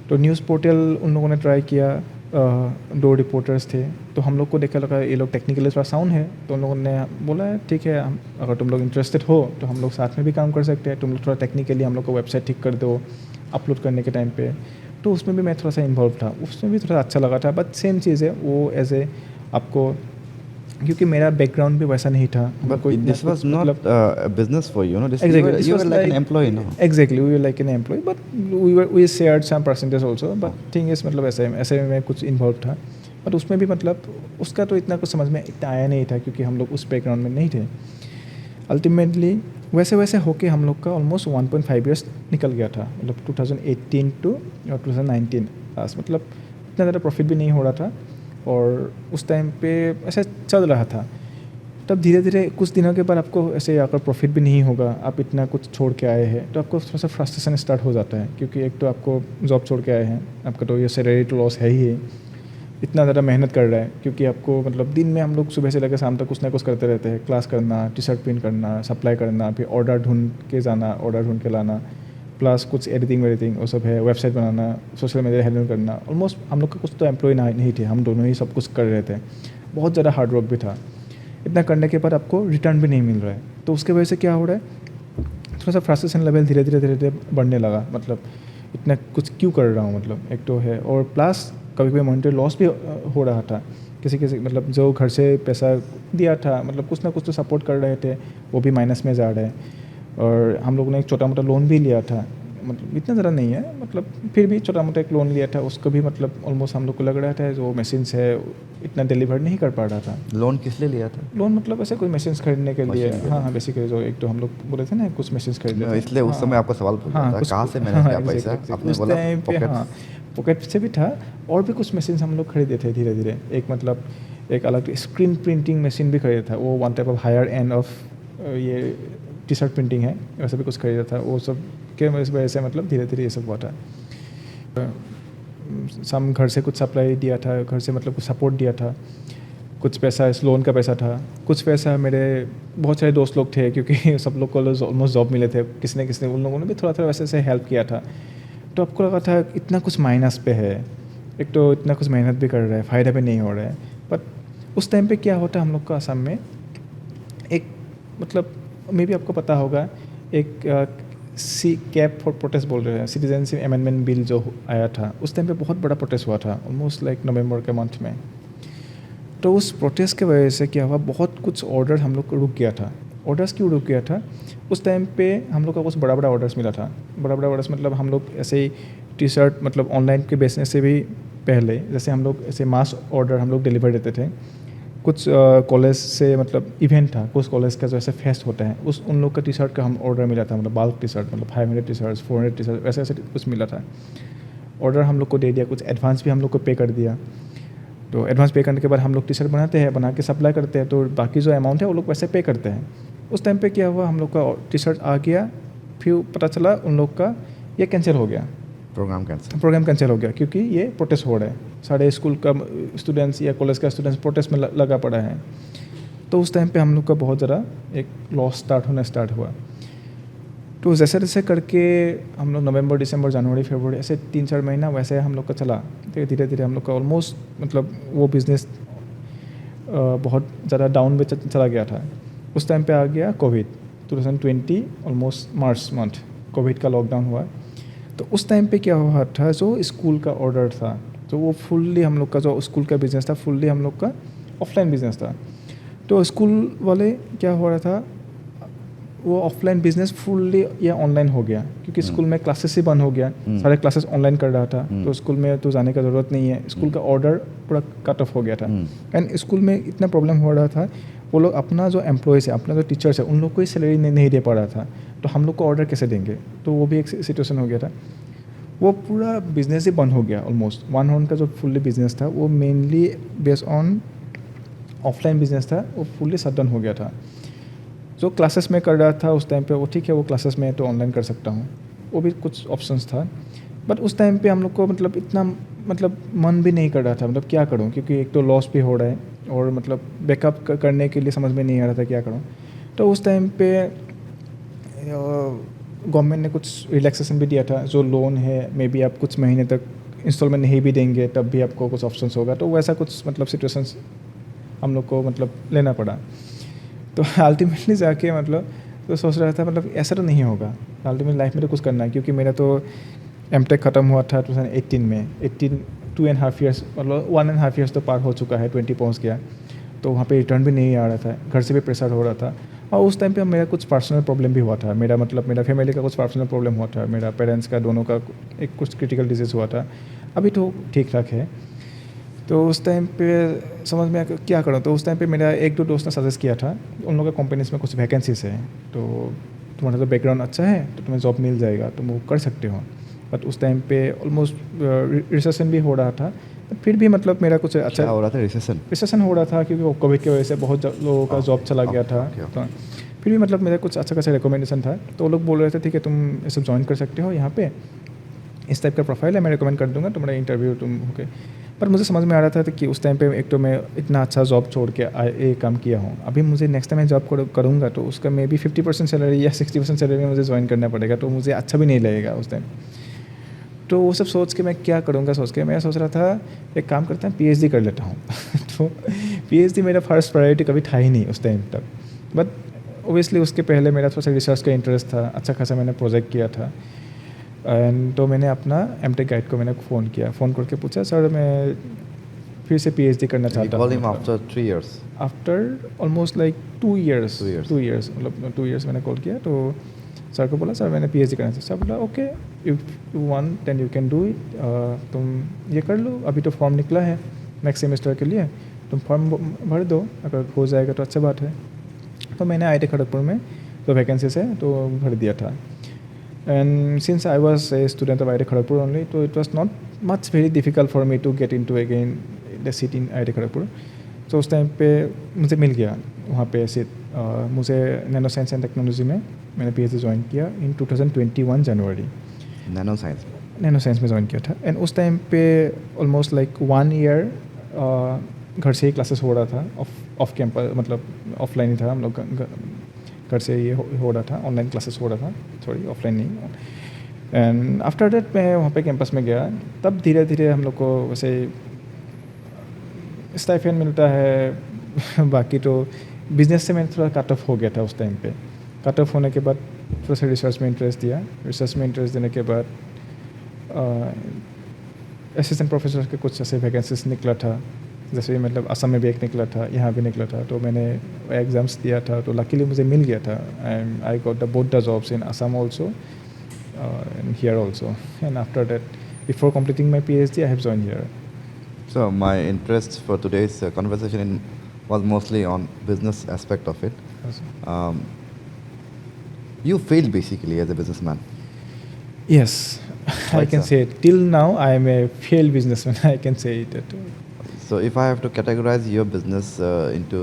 [SPEAKER 2] तो न्यूज़ पोर्टल उन लोगों ने ट्राई किया। दो रिपोर्टर्स थे, तो हम लोग को देखा लगा ये लोग टेक्निकली थोड़ा साउंड है, तो उन लोगों ने बोला ठीक है, हम अगर तुम लोग इंटरेस्टेड हो तो हम लोग साथ में भी काम कर सकते हैं। तुम लोग थोड़ा टेक्निकली हम लोग को वेबसाइट ठीक कर दो अपलोड करने के टाइम पे। तो उसमें भी मैं थोड़ा सा इन्वॉल्व था, उसमें भी थोड़ा अच्छा लगा था। बट सेम चीज़ है वो एज ए आपको, क्योंकि मेरा बैकग्राउंड भी वैसा नहीं था।
[SPEAKER 1] But
[SPEAKER 2] हमको इतना
[SPEAKER 1] this was
[SPEAKER 2] कुछ
[SPEAKER 1] not
[SPEAKER 2] मतलब
[SPEAKER 1] a business for you, no? This
[SPEAKER 2] exactly, this
[SPEAKER 1] you
[SPEAKER 2] was
[SPEAKER 1] were like an
[SPEAKER 2] like
[SPEAKER 1] employee, no?
[SPEAKER 2] exactly we were like an employee, but we shared some percentage also. But thing is मतलब ऐसे में कुछ involve था, but उसमें भी मतलब उसका तो इतना कुछ समझ में इतना आया नहीं था, क्योंकि हम लोग उस बैकग्राउंड में नहीं थे। अल्टीमेटली वैसे वैसे होके हम लोग का ऑलमोस्ट 1.5 ईयर्स निकल गया था, मतलब 2018 टू 2019 पास। मतलब इतना ज़्यादा प्रॉफिट भी नहीं हो रहा था, और उस टाइम पे ऐसा चल रहा था। तब धीरे धीरे कुछ दिनों के बाद आपको ऐसे अगर प्रॉफिट भी नहीं होगा, आप इतना कुछ छोड़ के आए हैं, तो आपको थोड़ा सा फ्रस्ट्रेशन स्टार्ट हो जाता है। क्योंकि एक तो आपको जॉब छोड़ के आए हैं, आपका तो ये सैलरी तो लॉस है ही है, इतना ज़्यादा मेहनत कर रहा है। क्योंकि आपको मतलब दिन में हम लोग सुबह से लेकर शाम तक कुछ ना कुछ करते रहते हैं, क्लास करना, टी शर्ट प्रिंट करना, सप्लाई करना, फिर ऑर्डर ढूंढ के जाना, ऑर्डर ढूंढ के लाना, प्लस कुछ एडिटिंग वेडिटिंग वो सब है, वेबसाइट बनाना, सोशल मीडिया हैंडल करना। ऑलमोस्ट हम लोग का कुछ तो एम्प्लॉय नहीं थे, हम दोनों ही सब कुछ कर रहे थे। बहुत ज़्यादा हार्ड वर्क भी था। इतना करने के बाद आपको रिटर्न भी नहीं मिल रहा है, तो उसके वजह से क्या हो रहा है, थोड़ा सा फ्रस्ट्रेशन लेवल धीरे धीरे बढ़ने लगा। मतलब इतना कुछ क्यों कर रहा हूँ, मतलब एक तो है, और प्लस कभी कभी मॉनिटरी लॉस भी हो रहा था। किसी मतलब जो घर से पैसा दिया था, मतलब कुछ ना कुछ तो सपोर्ट कर रहे थे, वो भी माइनस में जा रहा है। और हम लोगों ने एक छोटा मोटा लोन भी लिया था, मतलब इतना ज़्यादा नहीं है, मतलब फिर भी छोटा मोटा एक लोन लिया था। उसको भी मतलब ऑलमोस्ट हम लोग को लग रहा था जो मशीन्स है इतना डिलीवर नहीं कर पा रहा था।
[SPEAKER 1] लोन किस लिए लिया था?
[SPEAKER 2] लोन मतलब ऐसे कोई मशीन्स खरीदने के लिए।
[SPEAKER 1] मशीन के
[SPEAKER 2] हाँ
[SPEAKER 1] लिए।
[SPEAKER 2] हाँ, बेसिकली जो एक तो हम लोग बोले थे ना कुछ मशीन्स खरीदे थे,
[SPEAKER 1] इसलिए उस समय आपका सवाल पूछा
[SPEAKER 2] हाँ
[SPEAKER 1] था,
[SPEAKER 2] कुछ
[SPEAKER 1] कहाँ से मैनेज किया पैसा?
[SPEAKER 2] exactly,
[SPEAKER 1] आपने
[SPEAKER 2] उस
[SPEAKER 1] बोला
[SPEAKER 2] टाइम पे
[SPEAKER 1] पॉकेट।
[SPEAKER 2] हाँ पॉकेट से भी था, और भी कुछ मशीन्स हम लोग खरीदे थे धीरे धीरे। एक मतलब एक अलग स्क्रीन प्रिंटिंग मशीन भी खरीदा था, वो one type of higher end of ये टी शर्ट प्रिंटिंग है, वैसे भी कुछ खरीदा था। वो सब के वजह से मतलब धीरे धीरे ये सब हुआ था। सम घर से कुछ सप्लाई दिया था, घर से मतलब कुछ सपोर्ट दिया था। कुछ पैसा इस लोन का पैसा था, कुछ पैसा मेरे बहुत सारे दोस्त लोग थे, क्योंकि सब लोग को ऑलमोस्ट जॉब मिले थे, किसने उन लोगों ने भी थोड़ा थोड़ा वैसे से हेल्प किया था। तो आपको लगा था इतना कुछ माइनस पे है, एक तो इतना कुछ मेहनत भी कर रहा है, फ़ायदा भी नहीं हो रहा है। बट उस टाइम पे क्या होता है हम लोग का असम में, एक मतलब मे भी आपको पता होगा, एक सी कैप फॉर प्रोटेस्ट बोल रहे हैं, सिटीजनशिप अमेंडमेंट बिल जो आया था, उस टाइम पे बहुत बड़ा प्रोटेस्ट हुआ था, ऑलमोस्ट लाइक नवंबर के मंथ में। तो उस प्रोटेस्ट के वजह से क्या हुआ, बहुत कुछ ऑर्डर हम लोग को रुक गया था। ऑर्डर्स क्यों रुक गया था, उस टाइम पे हम लोग का कुछ बड़ा बड़ा ऑर्डर्स मिला था। बड़ा बड़ा ऑर्डर्स मतलब हम लोग ऐसे ही टी शर्ट मतलब ऑनलाइन के बेचने से भी पहले, जैसे हम लोग ऐसे मास ऑर्डर हम लोग डिलीवर देते थे। कुछ कॉलेज से मतलब इवेंट था, कुछ कॉलेज का जो ऐसे फेस्ट होता है, उस उन लोग का टी शर्ट का हम ऑर्डर मिला था, मतलब बल्क टी शर्ट, मतलब 500 टी शर्ट, 400 टी शर्ट, ऐसे ऐसे कुछ मिला था। ऑर्डर हम लोग को दे दिया, कुछ एडवांस भी हम लोग को पे कर दिया। तो एडवांस पे करने के बाद हम लोग टी शर्ट बनाते हैं, बना के सप्लाई करते हैं, तो बाकी जो अमाउंट है वो लोग वैसे पे करते हैं। उस टाइम पे क्या हुआ, हम लोग का टी शर्ट आ गया, फिर पता चला उन लोग का ये कैंसिल हो गया,
[SPEAKER 1] प्रोग्राम कैंसिल
[SPEAKER 2] हो गया, क्योंकि ये प्रोटेस्ट हो रहा है। सारे स्कूल का स्टूडेंट्स या कॉलेज का स्टूडेंट्स प्रोटेस्ट में लगा पड़ा है। तो उस टाइम पे हम लोग का बहुत ज़्यादा एक लॉस स्टार्ट हुआ। तो जैसे जैसे करके हम लोग नवंबर, दिसंबर, जनवरी, फरवरी ऐसे 3-4 महीना वैसे हम लोग का चला। धीरे धीरे हम लोग का ऑलमोस्ट मतलब वो बिज़नेस बहुत ज़्यादा डाउन में चला गया था। उस टाइम पे आ गया Covid, 2020 almost March month Covid का लॉकडाउन हुआ। तो उस टाइम पे क्या हुआ था, जो स्कूल का ऑर्डर था, तो वो फुल्ली हम लोग का जो स्कूल का बिज़नेस था, फुल्ली हम लोग का ऑफलाइन बिज़नेस था। तो स्कूल वाले क्या हो रहा था, वो ऑफलाइन बिजनेस फुल्ली या ऑनलाइन हो गया, क्योंकि स्कूल में क्लासेस ही बंद हो गया, सारे क्लासेस ऑनलाइन कर रहा था, तो स्कूल में तो जाने का ज़रूरत नहीं है, स्कूल का ऑर्डर पूरा कट ऑफ हो गया था। एंड स्कूल में इतना प्रॉब्लम हो रहा था, वो लोग अपना जो एम्प्लॉयज़ है, अपना जो टीचर्स है, उन लोग को ही सैलरी नहीं दे पा रहा था, तो हम लोग को ऑर्डर कैसे देंगे, तो वो भी एक सिचुएशन हो गया था। वो पूरा बिजनेस ही बंद हो गया ऑलमोस्ट। वन ऑन का जो फुल्ली बिजनेस था वो mainly based on offline business था, वो फुल्ली शट डाउन हो गया था। जो क्लासेस में कर रहा था उस टाइम पे, वो ठीक है, वो क्लासेस में तो ऑनलाइन कर सकता हूँ, वो भी कुछ ऑप्शंस था, बट उस टाइम पे हम लोग को मतलब इतना मतलब मन भी नहीं कर रहा था, मतलब क्या करूँ, क्योंकि एक तो लॉस भी हो रहा है और मतलब बैकअप करने के लिए समझ में नहीं आ रहा था क्या करूँ। तो उस टाइम पे गवर्नमेंट ने कुछ रिलैक्सेशन भी दिया था, जो लोन है मे बी आप कुछ महीने तक इंस्टॉलमेंट नहीं भी देंगे तब भी आपको कुछ ऑप्शंस होगा, तो वैसा कुछ मतलब सिचुएशंस हम लोग को मतलब लेना पड़ा। तो अल्टीमेटली जाके मतलब तो सोच रहा था मतलब ऐसा तो नहीं होगा, अल्टीमेटली लाइफ में तो कुछ करना है, क्योंकि मेरा तो एमटेक ख़त्म हुआ था 2018 में, 2.5 ईयर्स मतलब 1.5 ईयर्स तो पार हो चुका है, 20 पहुंच गया, तो वहाँ पे रिटर्न भी नहीं आ रहा था, घर से भी प्रेशर हो रहा था, और उस टाइम पे मेरा कुछ पर्सनल प्रॉब्लम भी हुआ था, मेरा मतलब मेरा फैमिली का कुछ पर्सनल प्रॉब्लम हुआ था, मेरा पेरेंट्स का दोनों का एक कुछ क्रिटिकल डिजीज़ हुआ था, अभी तो ठीक ठाक है। तो उस टाइम पे समझ में आया क्या करूँ, तो उस टाइम पे मेरा एक दो दोस्त ने सजेस्ट किया था, उन लोगों का कंपनीज में कुछ वैकेंसीज है, तो तुम्हारा तो बैकग्राउंड अच्छा है तो तुम्हें जॉब मिल जाएगा, तुम वो कर सकते हो। बट उस टाइम पे ऑलमोस्ट रिसेशन भी हो रहा था, फिर भी मतलब मेरा कुछ अच्छा
[SPEAKER 1] क्या हो रहा था? रिसेशन
[SPEAKER 2] हो रहा था, क्योंकि वो कोविड की वजह से बहुत लोगों का जॉब चला गया था। तो फिर भी मतलब मेरा कुछ अच्छा खासा रिकमेंडेशन था, तो वो लोग बोल रहे थे ठीक है तुम ये सब ज्वाइन कर सकते हो, यहाँ पे इस टाइप का प्रोफाइल है, मैं रिकमेंड कर दूंगा, तुम्हारा इंटरव्यू तुम होके। पर मुझे समझ में आ रहा था कि उस टाइम पे एक तो मैं इतना अच्छा जॉब छोड़ के ये काम किया हूँ, अभी मुझे नेक्स्ट टाइम मैं जॉब करूँगा तो उसका मे बी 50% सैलरी या 60% सैलरी में मुझे ज्वाइन करना पड़ेगा, तो मुझे अच्छा भी नहीं लगेगा उस टाइम। तो वो सब सोच के मैं क्या करूँगा सोच के मैं सोच रहा था एक काम करता हूँ पीएचडी कर लेता हूँ तो पीएचडी मेरा फर्स्ट प्रायोरिटी कभी था ही नहीं उस टाइम तक, बट ओबियसली उसके पहले मेरा थोड़ा सा रिसर्च का इंटरेस्ट था, अच्छा खासा मैंने प्रोजेक्ट किया था। एंड तो मैंने अपना एमटेक गाइड को मैंने फ़ोन करके पूछा सर मैं फिर से पीएचडी करना चाहता हूँ।
[SPEAKER 1] After 3 years.
[SPEAKER 2] After almost like 2 years
[SPEAKER 1] 2 years.
[SPEAKER 2] मतलब 2 years मैंने कॉल किया, तो सर को बोला सर मैंने पीएचडी करना चाहिए। सर बोला okay if you want then you can do it, तुम ये कर लो, अभी तो फॉर्म निकला है नेक्स्ट सेमेस्टर के लिए, तुम फॉर्म भर दो, अगर हो जाएगा तो अच्छा बात है। तो मैंने आईआईटी खड़गपुर में तो वैकेंसीज है तो भर दिया था। And since I was a student of IIT Kharagpur only, so it was not much very difficult for me to get into again the seat in IIT Kharagpur. So उस time पे मुझे मिल गया वहाँ पे सीट, मुझे nano science and technology में मैंने PhD join किया इन 2021 जनवरी।
[SPEAKER 1] नैनो साइंस
[SPEAKER 2] में ज्वाइन किया था। एंड उस टाइम पे ऑलमोस्ट लाइक 1 year घर से ही क्लासेस हो रहा था, ऑफ कैंपस मतलब ऑफलाइन ही था, हम लोग घर से ये हो रहा था, ऑनलाइन क्लासेस हो रहा था, सॉरी ऑफलाइन नहीं। एंड आफ्टर दैट मैं वहाँ पे कैंपस में गया, तब धीरे धीरे हम लोग को वैसे स्टाइपेंड मिलता है बाकी तो बिजनेस से मैं थोड़ा कट ऑफ हो गया था उस टाइम पे। कट ऑफ होने के बाद थोड़ा सा रिसर्च में इंटरेस्ट दिया, रिसर्च में इंटरेस्ट देने के बाद असिस्टेंट प्रोफेसर के कुछ ऐसे वैकेंसीज निकला था, जैसे मतलब असम में भी एक निकला था, यहाँ भी निकला था, तो मैंने एग्ज़ाम्स दिया था, तो लकीली मुझे मिल गया था। And I got the both the jobs in Assam also and here also. And after that before completing my PhD I have joined here.
[SPEAKER 1] So my interest for today's conversation was mostly on business aspect of it. Um, you failed basically as a businessman.
[SPEAKER 2] Yes, I
[SPEAKER 1] Right,
[SPEAKER 2] can
[SPEAKER 1] sir.
[SPEAKER 2] say it. Till now I am a failed businessman. I can say it.
[SPEAKER 1] So if I have to categorize your business into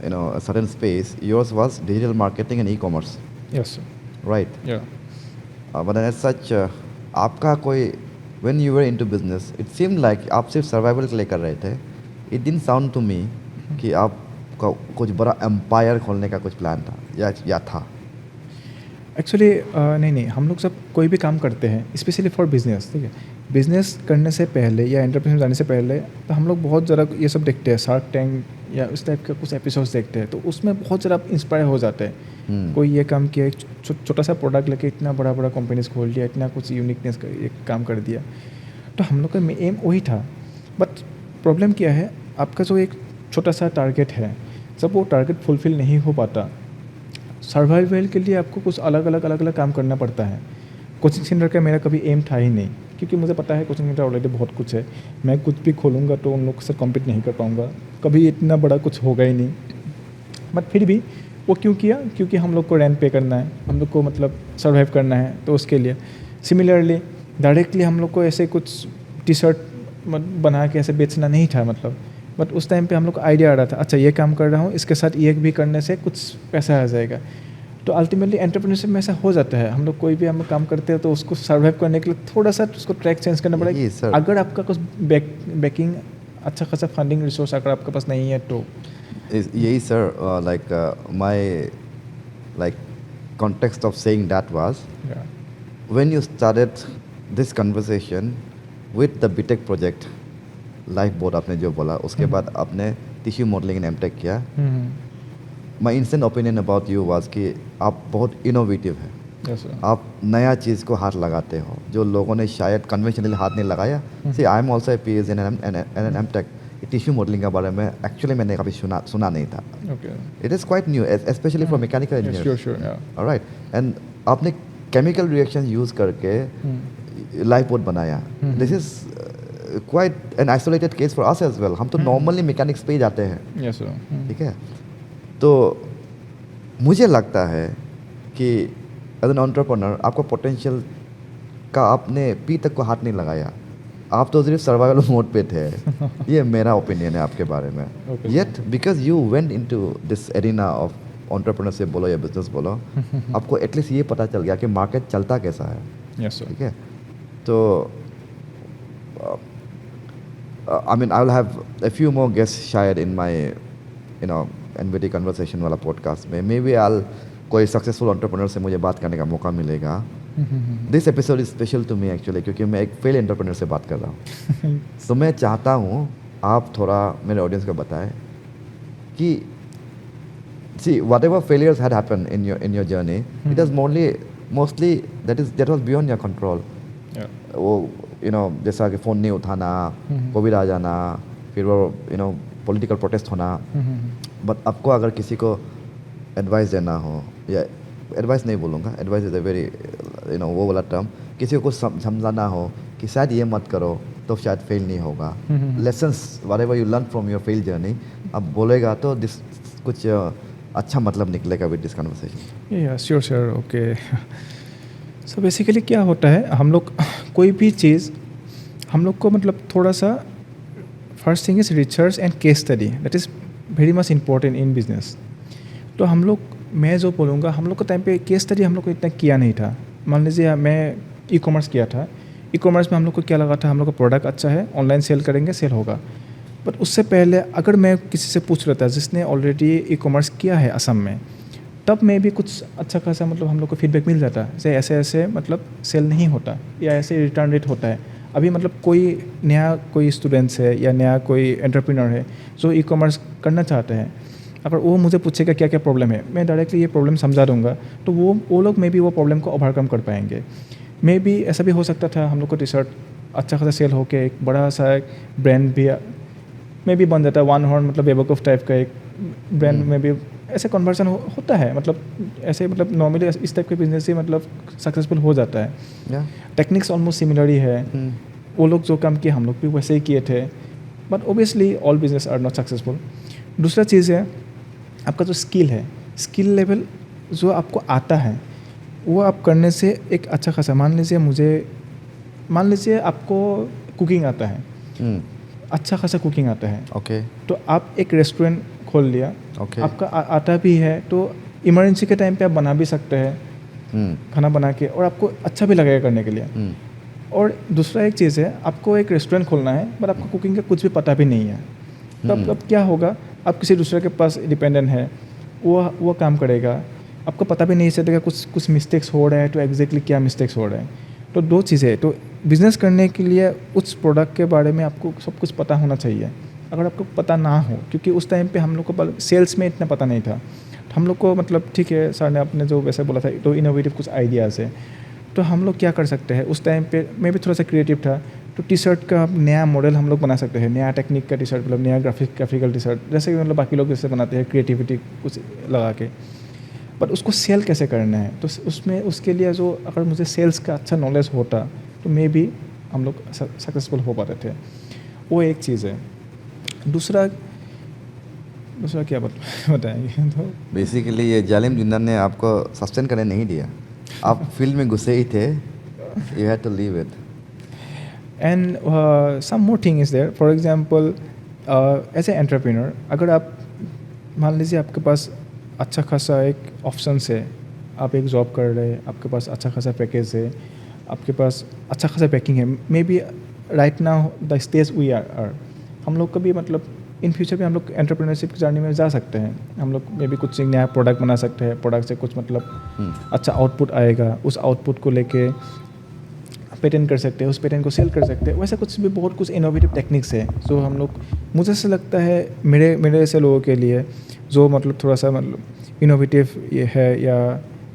[SPEAKER 1] a certain space, yours was digital marketing and e-commerce,
[SPEAKER 2] Yes, sir.
[SPEAKER 1] right?
[SPEAKER 2] Yeah.
[SPEAKER 1] But as such, आपका कोई when you were into business, it seemed like आप सिर्फ survival के लिए कर रहे थे. It didn't sound to me कि आपका कुछ बड़ा एम्पायर खोलने का कुछ प्लान था या था.
[SPEAKER 2] एक्चुअली नहीं, हम लोग सब कोई भी काम करते हैं स्पेशली फॉर बिजनेस, ठीक है, बिजनेस करने से पहले या एंटरप्रेन्योर जाने से पहले तो हम लोग बहुत ज़रा ये सब देखते हैं, शार्क टैंक या उस टाइप का कुछ एपिसोड्स देखते हैं, तो उसमें बहुत ज़रा इंस्पायर हो जाते हैं। कोई ये काम किया, एक छोटा सा प्रोडक्ट लेके इतना बड़ा बड़ा कंपनीज खोल दिया, इतना कुछ यूनिकनेस का एक काम कर दिया, तो हम लोग का एम वही था। बट प्रॉब्लम क्या है, आपका जो एक छोटा सा टारगेट है, जब वो टारगेट फुलफिल नहीं हो पाता सर्वाइवल के लिए आपको कुछ अलग अलग काम करना पड़ता है। कोचिंग सेंटर का मेरा कभी एम था ही नहीं, क्योंकि मुझे पता है कोचिंग सेंटर ऑलरेडी बहुत कुछ है, मैं कुछ भी खोलूँगा तो उन लोग से कम्पीट नहीं कर पाऊँगा, कभी इतना बड़ा कुछ होगा ही नहीं। बट फिर भी वो क्यों किया? क्योंकि हम लोग को रेंट पे करना है, हम लोग को मतलब सर्वाइव करना है, तो उसके लिए। सिमिलरली डायरेक्टली हम लोग को ऐसे कुछ टी शर्ट बना के ऐसे बेचना नहीं था मतलब, बट उस टाइम पे हम लोग को आइडिया आ रहा था, अच्छा ये काम कर रहा हूँ, इसके साथ ये भी करने से कुछ पैसा आ जाएगा। तो अल्टीमेटली एंटरप्रेन्योरशिप में ऐसा हो जाता है, हम लोग कोई भी हम लोग काम करते हैं तो उसको सर्वाइव करने के लिए थोड़ा सा उसको ट्रैक चेंज करना
[SPEAKER 1] Yes,
[SPEAKER 2] पड़ेगा।
[SPEAKER 1] sir.
[SPEAKER 2] अगर आपका कुछ बैकिंग अच्छा खासा फंडिंग रिसोर्स अगर आपके पास नहीं है तो
[SPEAKER 1] यही sir, like my like context of saying that was
[SPEAKER 2] yeah.
[SPEAKER 1] when you started this conversation with the BTech project, life board आपने जो बोला, उसके बाद आपने टिश्यू मॉडलिंग इन एमटेक किया। My instant opinion about you was कि आप बहुत इनोवेटिव हैं।
[SPEAKER 2] Yes, sir.
[SPEAKER 1] आप नया चीज़ को हाथ लगाते हो जो लोगों ने शायद कन्वेंशनली हाथ नहीं लगाया। See I am also a P H in an M Tech. Tissue modelling के बारे में एक्चुअली मैंने कभी सुना नहीं था।
[SPEAKER 2] Okay.
[SPEAKER 1] It is quite new, specially for mechanical
[SPEAKER 2] Yeah,
[SPEAKER 1] engineer.
[SPEAKER 2] sure, yeah.
[SPEAKER 1] Alright, and आपने केमिकल रिएक्शन यूज़ करके लाइफ बोर्ड बनाया। This is quite an isolated case for us as well. हम तो नॉर्मली मैकेनिक्स पे ही जाते हैं,
[SPEAKER 2] Yes, sir.
[SPEAKER 1] ठीक है। तो मुझे लगता है कि एज एन एंटरप्रेन्योर आपको पोटेंशियल का आपने पी तक को हाथ नहीं लगाया, आप तो सिर्फ सर्वाइवल मोड पे थे। ये मेरा ओपिनियन है आपके बारे में।
[SPEAKER 2] Okay.
[SPEAKER 1] Yet because you went into this arena of entrepreneurship बोलो या बिजनेस बोलो, आपको एटलीस्ट ये पता चल गया कि मार्केट चलता कैसा है,
[SPEAKER 2] Yes, sir.
[SPEAKER 1] ठीक है। तो I mean I will have a few more guests शायद in my NVT conversation वाला पॉडकास्ट में। मे बी आई कोई सक्सेसफुल एंटरप्रेन्योर से मुझे बात करने का मौका मिलेगा। This episode is special to me actually, क्योंकि मैं एक फेल एंटरप्रेन्योर से बात कर रहा हूँ। तो मैं चाहता हूँ आप थोड़ा मेरे ऑडियंस को बताएं कि see whatever failures had happened in your journey, it was mostly that was beyond your control।
[SPEAKER 2] Yeah.
[SPEAKER 1] वो जैसा कि फ़ोन नहीं उठाना, कोविड आ जाना, फिर वो पॉलिटिकल प्रोटेस्ट होना। बट आपको अगर किसी को एडवाइस देना हो, या एडवाइस नहीं बोलूँगा, एडवाइस इज़ अ वेरी वो वाला टर्म, किसी को कुछ समझाना हो कि शायद ये मत करो तो शायद फेल नहीं होगा। Lessons whatever you learn from your fail journey, अब बोलेगा तो दिस कुछ अच्छा मतलब निकलेगा विद दिस कन्वर्सेशन।
[SPEAKER 2] या sure sure okay. So basically क्या होता है, हम लोग कोई भी चीज़ हम लोग को मतलब थोड़ा सा first thing is research and case study, that is very much important in business. तो हम लोग, मैं जो बोलूँगा, हम लोग को टाइम पे केस स्टडी हम लोग को इतना किया नहीं था। मान लीजिए मैं ई कॉमर्स किया था, ई कॉमर्स में हम लोग को क्या लगा था, हम लोग का प्रोडक्ट अच्छा है, ऑनलाइन सेल करेंगे, सेल होगा। बट उससे पहले अगर मैं किसी से पूछ रहा था जिसने ऑलरेडी ई कॉमर्स किया है असम में, तब में भी कुछ अच्छा खासा मतलब हम लोग को फीडबैक मिल जाता है, जैसे ऐसे ऐसे मतलब सेल नहीं होता या ऐसे रिटर्न रेट होता है। अभी मतलब कोई नया कोई स्टूडेंट्स है या नया कोई एंटरप्रेन्योर है जो ई कॉमर्स करना चाहते हैं, अगर वो मुझे पूछेगा क्या क्या प्रॉब्लम है, मैं डायरेक्टली ये प्रॉब्लम समझा दूंगा, तो वो लोग मे बी वो प्रॉब्लम को ओवरकम कर पाएंगे। मे बी ऐसा भी हो सकता था हम लोग को टी शर्ट अच्छा खासा सेल होके एक बड़ा सा ब्रांड भी में भी बन जाता है, वन हॉर्न मतलब बेवकूफ़ टाइप का एक ब्रांड में भी ऐसे कन्वर्सन होता है। मतलब ऐसे मतलब नॉर्मली इस टाइप के बिजनेस ही मतलब सक्सेसफुल हो जाता है। टेक्निक्स ऑलमोस्ट सिमिलर ही है। वो लोग जो काम किए हम लोग भी वैसे ही किए थे, but obviously all business are not successful. दूसरा चीज़ है आपका जो स्किल है, स्किल लेवल जो आपको आता है वो आप करने से एक अच्छा खासा, मान लीजिए आपको कुकिंग आता है, अच्छा खासा कुकिंग आता है,
[SPEAKER 1] ओके,
[SPEAKER 2] तो आप एक रेस्टोरेंट खोल लिया,
[SPEAKER 1] ओके,
[SPEAKER 2] आपका आता भी है, तो इमरजेंसी के टाइम पे आप बना भी सकते हैं खाना बना के, और आपको अच्छा भी लगेगा करने के लिए। और दूसरा एक चीज़ है, आपको एक रेस्टोरेंट खोलना है बट आपको कुकिंग का कुछ भी पता भी नहीं है, तो अब क्या होगा, आप किसी दूसरे के पास डिपेंडेंट है, वो काम करेगा, आपको पता भी नहीं चलेगा कुछ मिस्टेक्स हो रहा है तो एग्जैक्टली क्या मिस्टेक्स हो रहे हैं। तो दो चीज़ें, तो बिज़नेस करने के लिए उस प्रोडक्ट के बारे में आपको सब कुछ पता होना चाहिए। अगर आपको पता ना हो, क्योंकि उस टाइम पे हम लोग को सेल्स में इतना पता नहीं था, तो हम लोग को मतलब ठीक है सर ने आपने जो वैसे बोला था तो इनोवेटिव कुछ आइडियाज़ है, तो हम लोग क्या कर सकते हैं। उस टाइम पे मैं भी थोड़ा सा क्रिएटिव था, तो टी शर्ट का नया मॉडल हम लोग बना सकते हैं, नया टेक्निक का टी शर्ट, मतलब नया ग्राफिकल टी शर्ट, जैसे कि मतलब बाकी लोग जैसे बनाते हैं क्रिएटिविटी कुछ लगा के। बट उसको सेल कैसे करना है, तो उसमें उसके लिए जो अगर मुझे सेल्स का अच्छा नॉलेज होता तो मे बी हम लोग सक्सेसफुल हो पाते थे। वो एक चीज़ है। दूसरा दूसरा क्या बताएंगे तो
[SPEAKER 1] बेसिकली ये जालिम जिंदा ने आपको सस्टेन करने नहीं दिया, आप फील्ड में घुसे ही थे, you had to leave it.
[SPEAKER 2] And some more thing is there, for example as a entrepreneur, अगर आप मान लीजिए आपके पास अच्छा खासा एक ऑप्शन है, आप एक जॉब कर रहे हैं, आपके पास अच्छा खासा पैकेज है, आपके पास अच्छा खासा पैकिंग है, maybe right now the stage we are हम लोग कभी मतलब इन फ्यूचर भी हम लोग एंटरप्रेन्योरशिप की जर्नी में जा सकते हैं। हम लोग मे बी कुछ नया प्रोडक्ट बना सकते हैं, प्रोडक्ट से कुछ मतलब अच्छा आउटपुट आएगा, उस आउटपुट को लेके पेटेंट कर सकते हैं, उस पेटेंट को सेल कर सकते हैं। वैसे कुछ भी बहुत कुछ इनोवेटिव टेक्निक्स है जो हम लोग, मुझे ऐसा लगता है मेरे ऐसे लोगों के लिए जो मतलब थोड़ा सा मतलब इनोवेटिव ये है या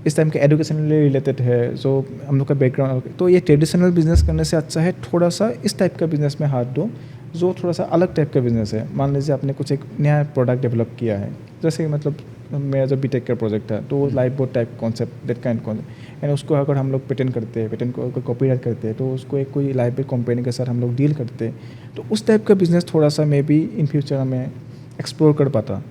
[SPEAKER 2] इस टाइम के एजुकेशनली रिलेटेड है, जो हम लोग का बैकग्राउंड, तो ये ट्रेडिशनल बिजनेस करने से अच्छा है थोड़ा सा इस टाइप का बिजनेस में हाथ दो जो थोड़ा सा अलग टाइप का बिजनेस है। मान लीजिए आपने कुछ एक नया प्रोडक्ट डेवलप किया है, जैसे मतलब मेरा जो बीटेक का प्रोजेक्ट है, तो life boat type concept, that kind concept, and उसको अगर हम लोग पेटेंट करते हैं, पेटेंट को अगर कॉपीराइट करते हैं, तो उसको एक कोई लाइफ बोट कंपनी के साथ हम लोग डील करते हैं, तो उस टाइप का बिजनेस थोड़ा सा मे बी इन फ्यूचर हमें एक्सप्लोर कर पाता।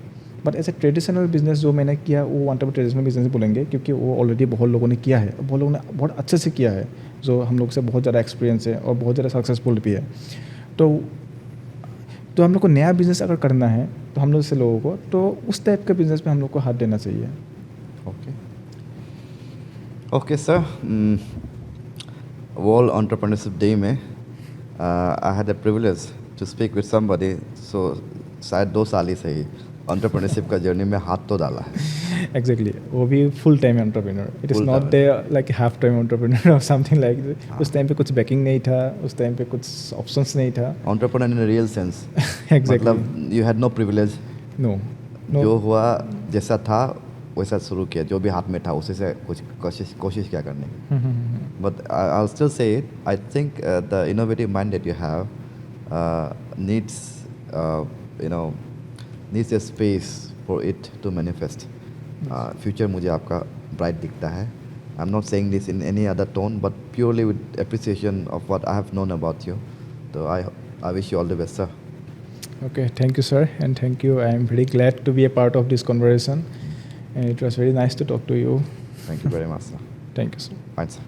[SPEAKER 2] बट ऐसे ट्रेडिशनल बिजनेस जो मैंने किया वो वन टाइप ट्रेडिशनल बिजनेस बोलेंगे, क्योंकि वो ऑलरेडी बहुत लोगों ने किया है, बहुत लोगों ने बहुत अच्छे से किया है, जो हम लोग से बहुत ज़्यादा एक्सपीरियंस है और बहुत ज़्यादा सक्सेसफुल भी है। तो हम लोग को नया बिज़नेस अगर करना है तो हम लोग जैसे लोगों को, तो उस टाइप के बिज़नेस पे हम लोग को हाथ देना चाहिए।
[SPEAKER 1] Okay sir, world entrepreneurship day में I had a privilege to speak with somebody, so शायद 2 साल ही सही एंटरप्रेन्योरशिप का जर्नी में हाथ तो डाला है।
[SPEAKER 2] एग्जैक्टली, वो भी full time entrepreneur, it is
[SPEAKER 1] Full
[SPEAKER 2] not
[SPEAKER 1] time.
[SPEAKER 2] They like half time entrepreneur और समथिंग लाइक। उस टाइम पे कुछ बैकिंग नहीं था, उस टाइम पे कुछ ऑप्शंस नहीं था।
[SPEAKER 1] Entrepreneur in real sense,
[SPEAKER 2] exactly,
[SPEAKER 1] मतलब you had no privilege,
[SPEAKER 2] no
[SPEAKER 1] जो हुआ जैसा था वैसा शुरू किया, जो भी हाथ में था उसी से कुछ कोशिश क्या करने की। But I'll still say it. I think the innovative mind that you have needs, needs a space for it to manifest. Future मुझे आपका bright दिखता है. I'm not saying this in any other tone, but purely with appreciation of what I have known about you. So I wish you all the best, sir.
[SPEAKER 2] Okay, thank you, sir, and thank you. I am very glad to be a part of this conversation, and it was very nice to talk to you.
[SPEAKER 1] Thank you very much, sir.
[SPEAKER 2] Thank you, sir.
[SPEAKER 1] Fine, sir.